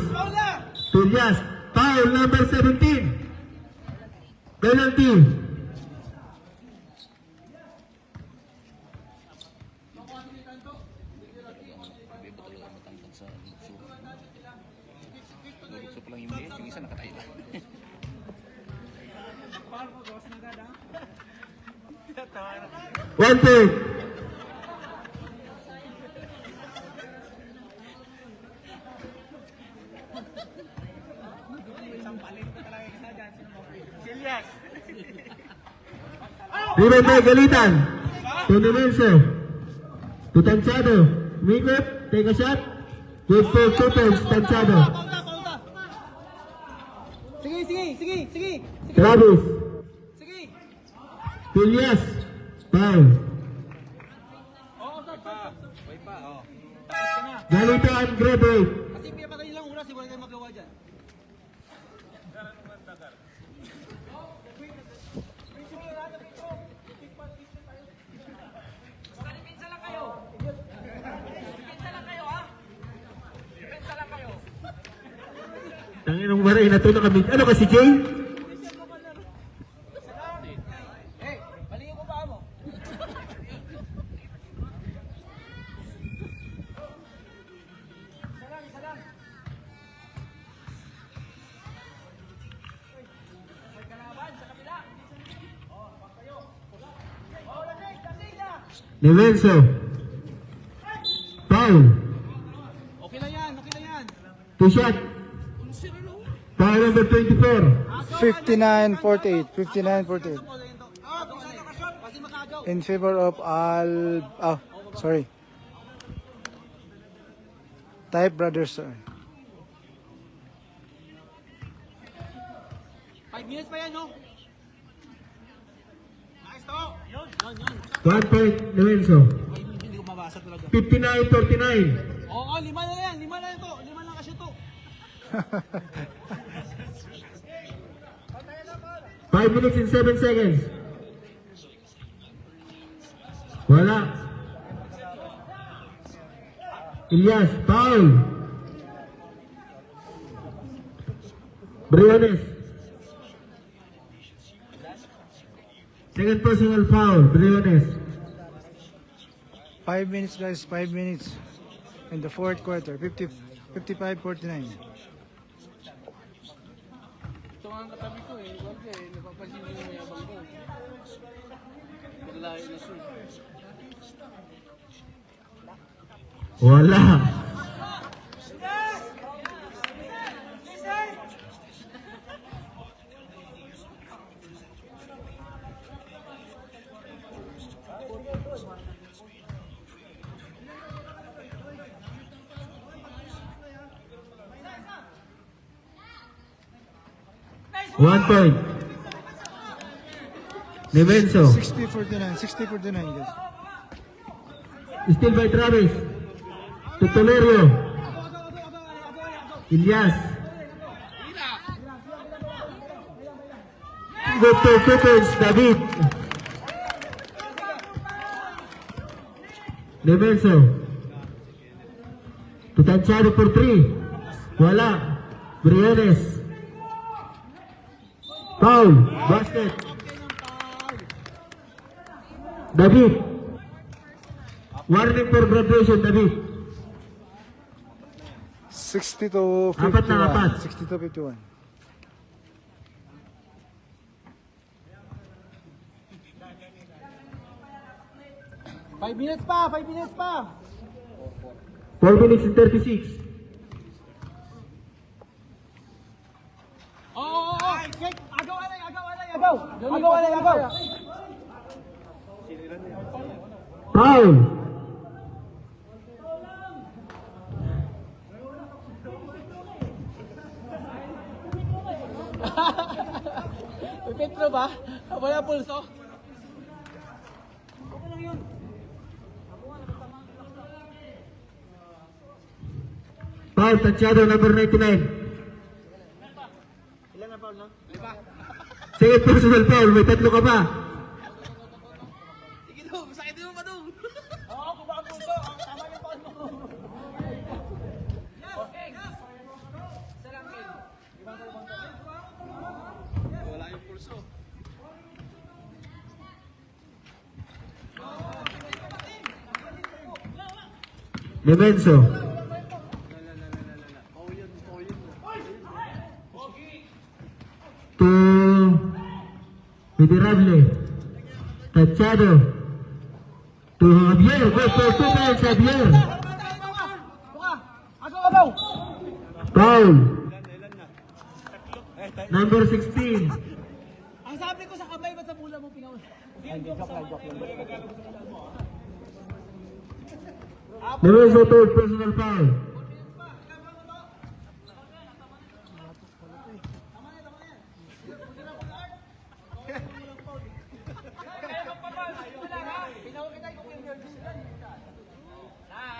Tulyas. Foul number 17. Penalty. One point. Rebound by Galitan. To Demenso. To Tanchado. Mikot. Take a shot. Good for 2 points. Tanchado. Sige. Travis. Sige. Tulyas. Foul. Galitan. Graduate. Kasi pinapatay lang oras, wala tayong magawa dyan. Tanginong maray na to na kami. Ano kasi Jay? Hey, palingin ko pa mo. Demenso. Foul. Okay na yan. 2 shot. Foul number 24. 59-48. 59-48. Kasi makagaw. In favor of sorry. Type Brothers, sir. 5 minutes pa yan, no? Nice to. Yun. 1 point Demenso. Hindi ko mabasa talaga. 59-49. Oo, 5 na yan. 5 na yan to. 5 lang kasi to. 5 minutes and 7 seconds. Wala. Ilyas, foul. Briones. Second personal foul, Briones. 5 minutes, guys. 5 minutes. In the fourth quarter. 55-49. Ito nga ang katabi ko eh. Huwag eh. Napapansin ko yung mayabang ko. Maglayo na siya. Wala. One point. Demenso. 60-49. 60-49, guys. Still by Travis. To Tolerio. Ilyas. Good to Coopers, David. Demenso. To Tanchado for 3. Wala. Briones. Foul. Basket. David. Warning for graduation, David. 60-51. Apat na apat. 60-51. Five minutes pa. 4 minutes and 36. Oo. Agaw. Foul. Epekto ba? Wala pulso? Okay lang yun. Foul, Tansyado, number 99. Ilan na foul, no? Second personal foul, may tatlo ka pa. Sige daw, sakit mo pa daw. Oo, kumakas puso. Tama yung foul mo. Wala yung pulso. Demenso. To Miserable. Tachado. To Javier. Go for 2 points, Javier. Foul. Number 16. Ang sabi ko sa kamay, ba't sa pula mo pinawal? Demenso, third personal foul.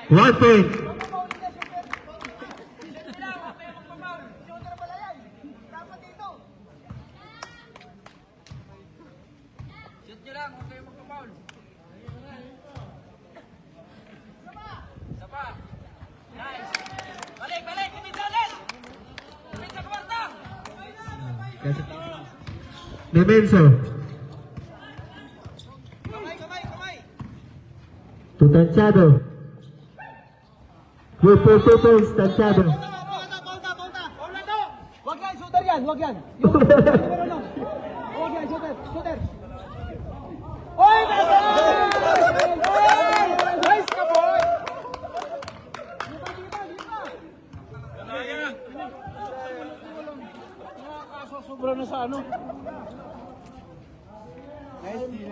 One point. Shoot nyo lang, huwag kayo magpa-foul. Isa pa. Nice. Balik, balik, kumita ulit. Kumita sa kwarta. Demenso. Kamay! To Tansyado. Go for 2 points, Tansyado. Paul na to! Wag yan, shooter yan, wag yan. Wag yan, shooter. Oy, nasa! Nice ka, boy! Sobra na sa ano.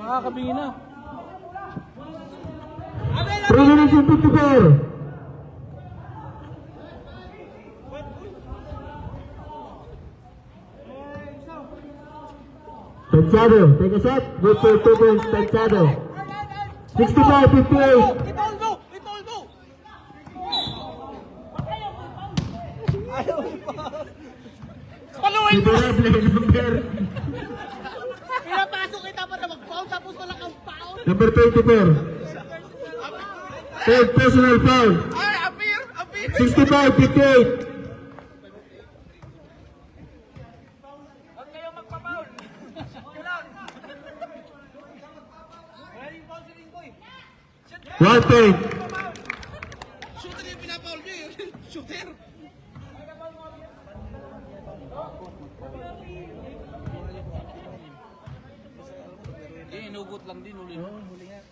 Makakabingi na. 3 minutes and 54. Tansyado, take a shot. Good for 2 points, Tansyado. 65-58. Ipaul mo! Paluin mo! Miserable, number, Pinapasok kita pa na mag-foul tapos wala kang foul. number 24. Third personal foul. Ay, appear! 65-58. Huwag kayo magpa-foul. Yun lang. One point. Shooter yung pinapaul nyo yun. Shooter! Inugot lang din uli. Yeah.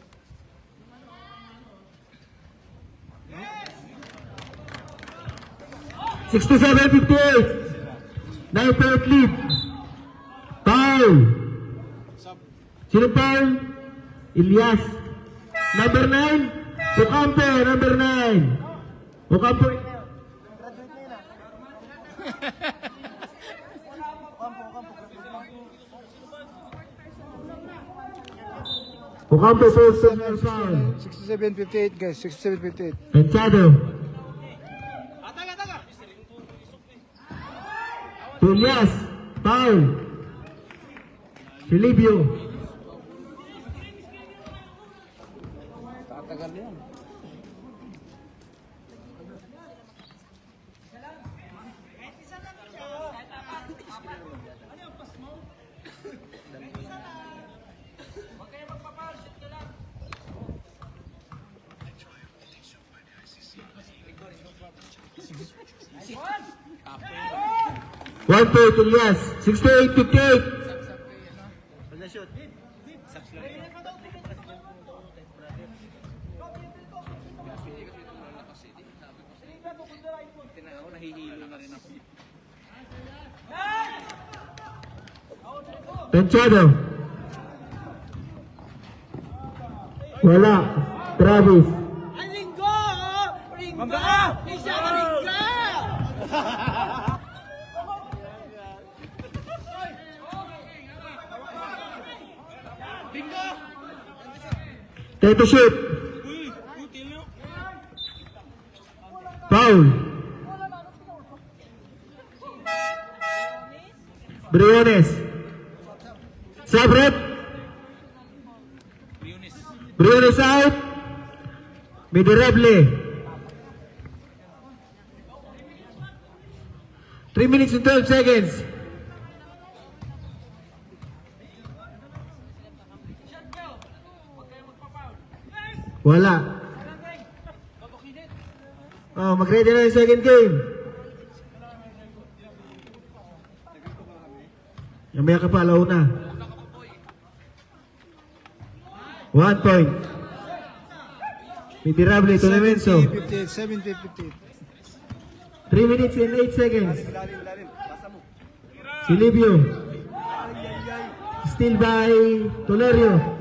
67-58. 9-point lead. Foul. Sino foul? Ilyas. Number 9. Ocampo, number 9. Ocampo. Ocampo first personal foul. 67-58 guys, 67-58. Tansyado. Ilyas. Foul. Silibio. Tatagal yan. One point, Ilyas. 68-58. Tansyado. Wala. Travis. Ay, Ringo! Ringo! Isya na Ringo! Time to shoot. Foul. Fred. Briones out. Miserable. 3 minutes and 12 seconds. Wala. Oh, mag-ready na yung second game. Mamaya ka pa, alaw na. 1 point. Miserable, Tolemenso. 70-58. 3 minutes and 8 seconds. Lalim, lalim. Basta mo. Silibio. Still by Tolerio.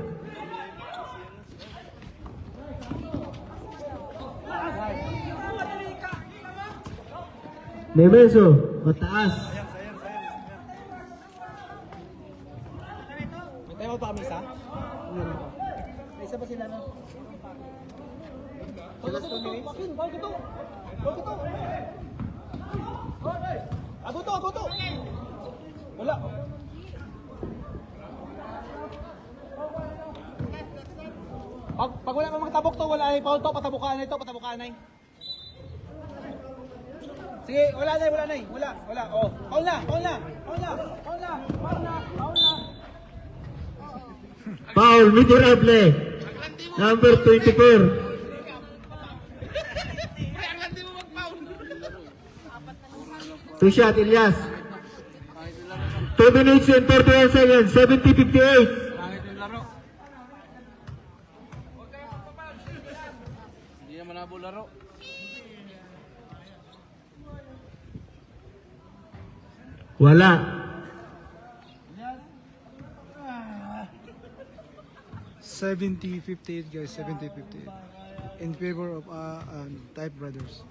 Lemenso, mataas. May tayo pa kami isa? May isa pa sila na. Last 2 minutes? Abuto! Wala. Pag wala pa mga tabok to, wala ay foul to, patabukaan na ito, patabukaan na. Sige, wala na. Wala. Oh, foul na. Foul, Miserable. Number 24. Two shot, Elias. 2 minutes and 41 seconds. 70-58. Pangit yung laro. Hindi naman nabo laro. Wala. Ah. 70-58 guys, 70-58 in favor of Type Brothers.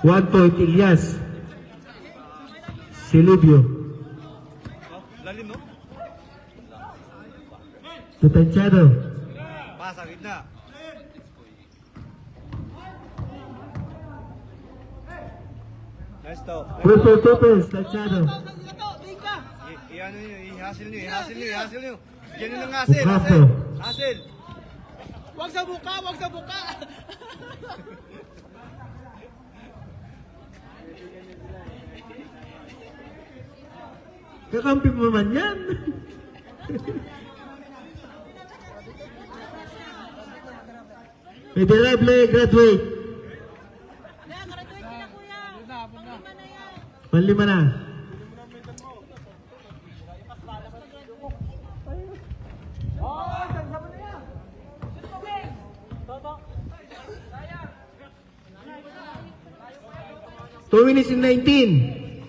One point, Elias. Silibio. Lalim, no? Tutanchado. Pasa, gitna. Nice to. Purple Tupes, Tanchado. Iano nyo, i-hustle nyo. Ganun ang hustle, Bukapo. hustle. Wag sa buka. Kakampi mo man yan. Miserable, graduate. Kaya, graduate na kuya. Pangima na yan. Panlima na. Two minutes and 19.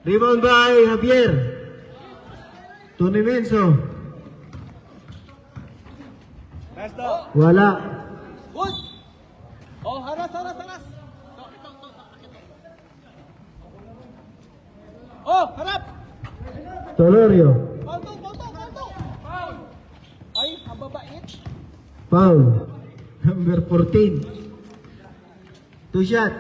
Rebound by Javier. Tony Menso. Nice to. Wala. Good. Oh, haras. Oh, harap. Tolorio. Foul to. Ay, ang babait. Foul. Number 14. Two shot.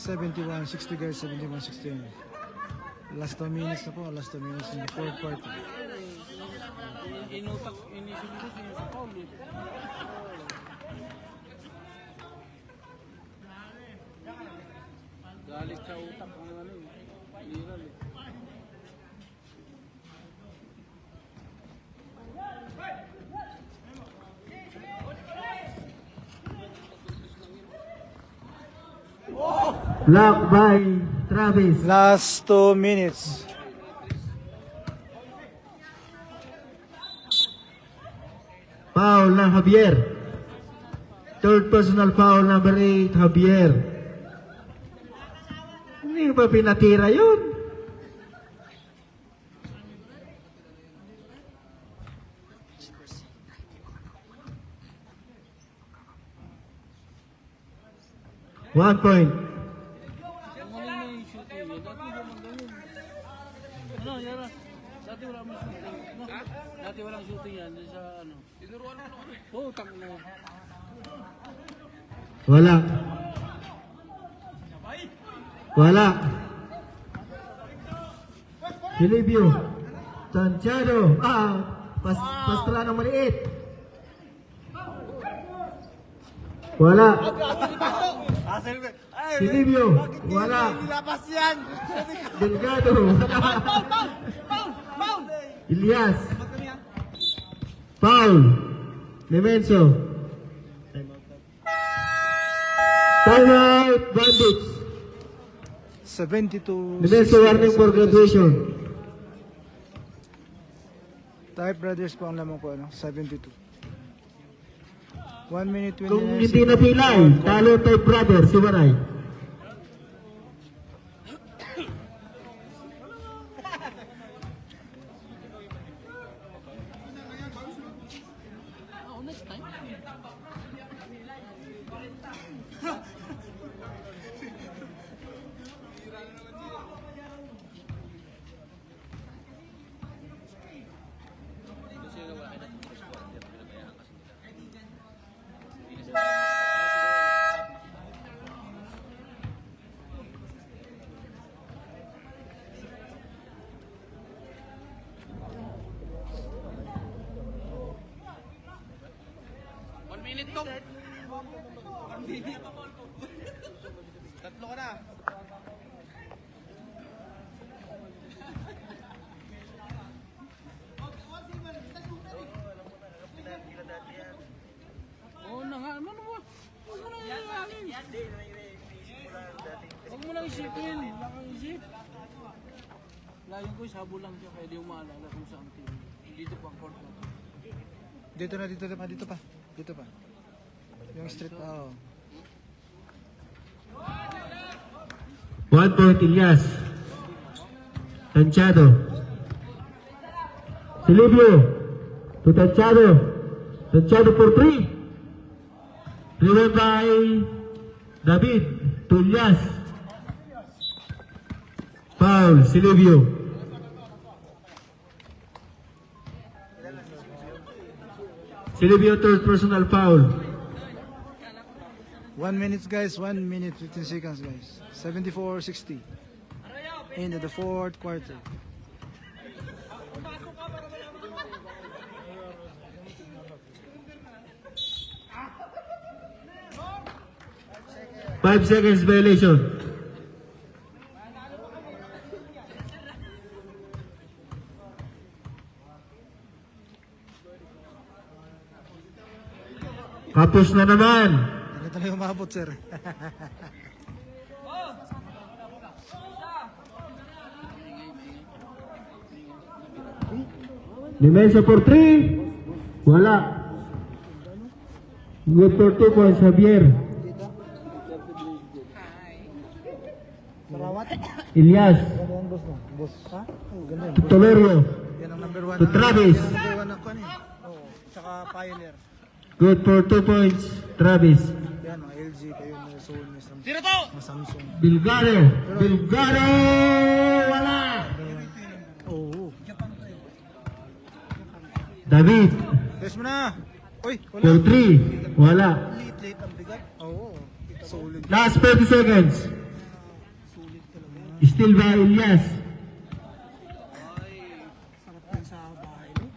$71-60 guys, $71-60. Last 2 minutes na po, last 2 minutes in the fourth quarter. Inutak, inisunod niya sa foul. Galit sa utak ang ano eh. Viral eh. Blocked by Travis. Last 2 minutes. Foul ng Javier. Third personal foul, number 8, Javier. Hindi ba pinatira yun? One point. Ang galing na yung shooting eh. Dati naman ganun. Ano, Yara? Dati wala mo shooting. No? Dati Dati walang shooting yan, doon sa ano. Tinuruan mo kami. Oo, tang na. Wala. Wala. Silibio. Tanchado. Pastala ng maliit. Wala. Silibio. Wala. Nilapas yan! Delgado. Ilyas. Foul. Nemenso. Timeout. Bandits. 72. Nemenso warning for graduation. Type Brothers po ang lamang po, ano? 72. 1 minute 29 Kung hindi napilay, talo Type Brothers, Siwaray. Tatlo ka na. Oo na nga, ano mo? Huwag mo nang ilalangin. Huwag mo nang isipin. Wala kang isip. Layo ko, sabo lang siya, kaya di mo maalala kung saan team. Dito pa, court na to. Dito na, dito pa, dito pa. Dito pa. Yung street, oh. 1 point Ilyas. Tanchado. Silibio. To Tanchado. Tanchado for 3. Driven by David. To Ilyas. Foul. Silibio. Silibio third personal foul. 1 minute guys, 1 minute 15 seconds guys. 74-60. Into the fourth quarter. Five seconds violation. Kapos na naman. Ano talaga umabot sir? Demensa for 3. Wala. Good for 2 points, Javier. Sarawat? Ilyas. Ganda yan boss no? Boss. Ha? Oh, ganda yan. Tolerio. Yan ang number 1. To Travis. Yan ang number 1 ng kanya. Oo. Tsaka Pioneer. Good for 2 points, Travis. Yan, mga LG kayo na Soul ni Samsung. Tira to! Mga Samsung. Bilgaro. Bilgaro. Wala. Oo. David. Test mo na! Uy, wala. For 3. Wala. Late ang bigat. Oo. Solid. Last 30 seconds. Still by Ilyas. Sarap yan sa bahay mo.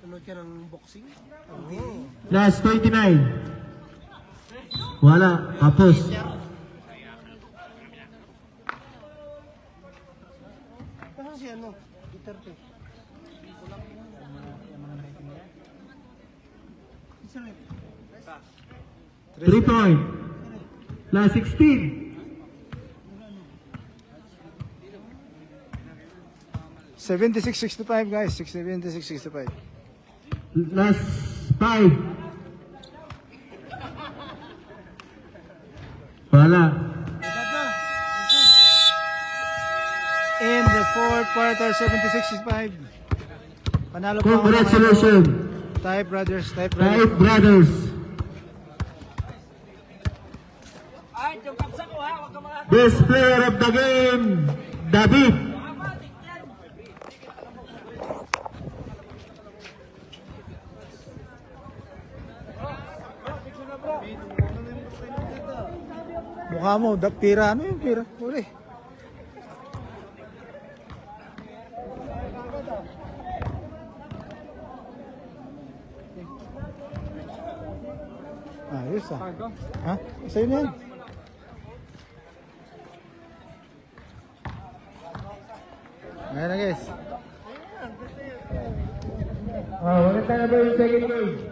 Nanood ka ng boxing? Oo. Last 29. Wala. Kapos. Kasi si ano? Duterte. 3 point. Last 16. 76-65 guys. 76-65. Last 5. Wala. In the fourth quarter, 76-65. Panalo pa ako ng Congratulations. Type Brothers. Type Five Brothers. brothers. Ay, yung kapsa ko ha, huwag ka mga... Best player of the game, David. Mukha mo, pira. Ano yung pira? Uli. Ayos ah. Ha? Sa'yo na yan. Ayan na guys. Wala tayo ba yung second game?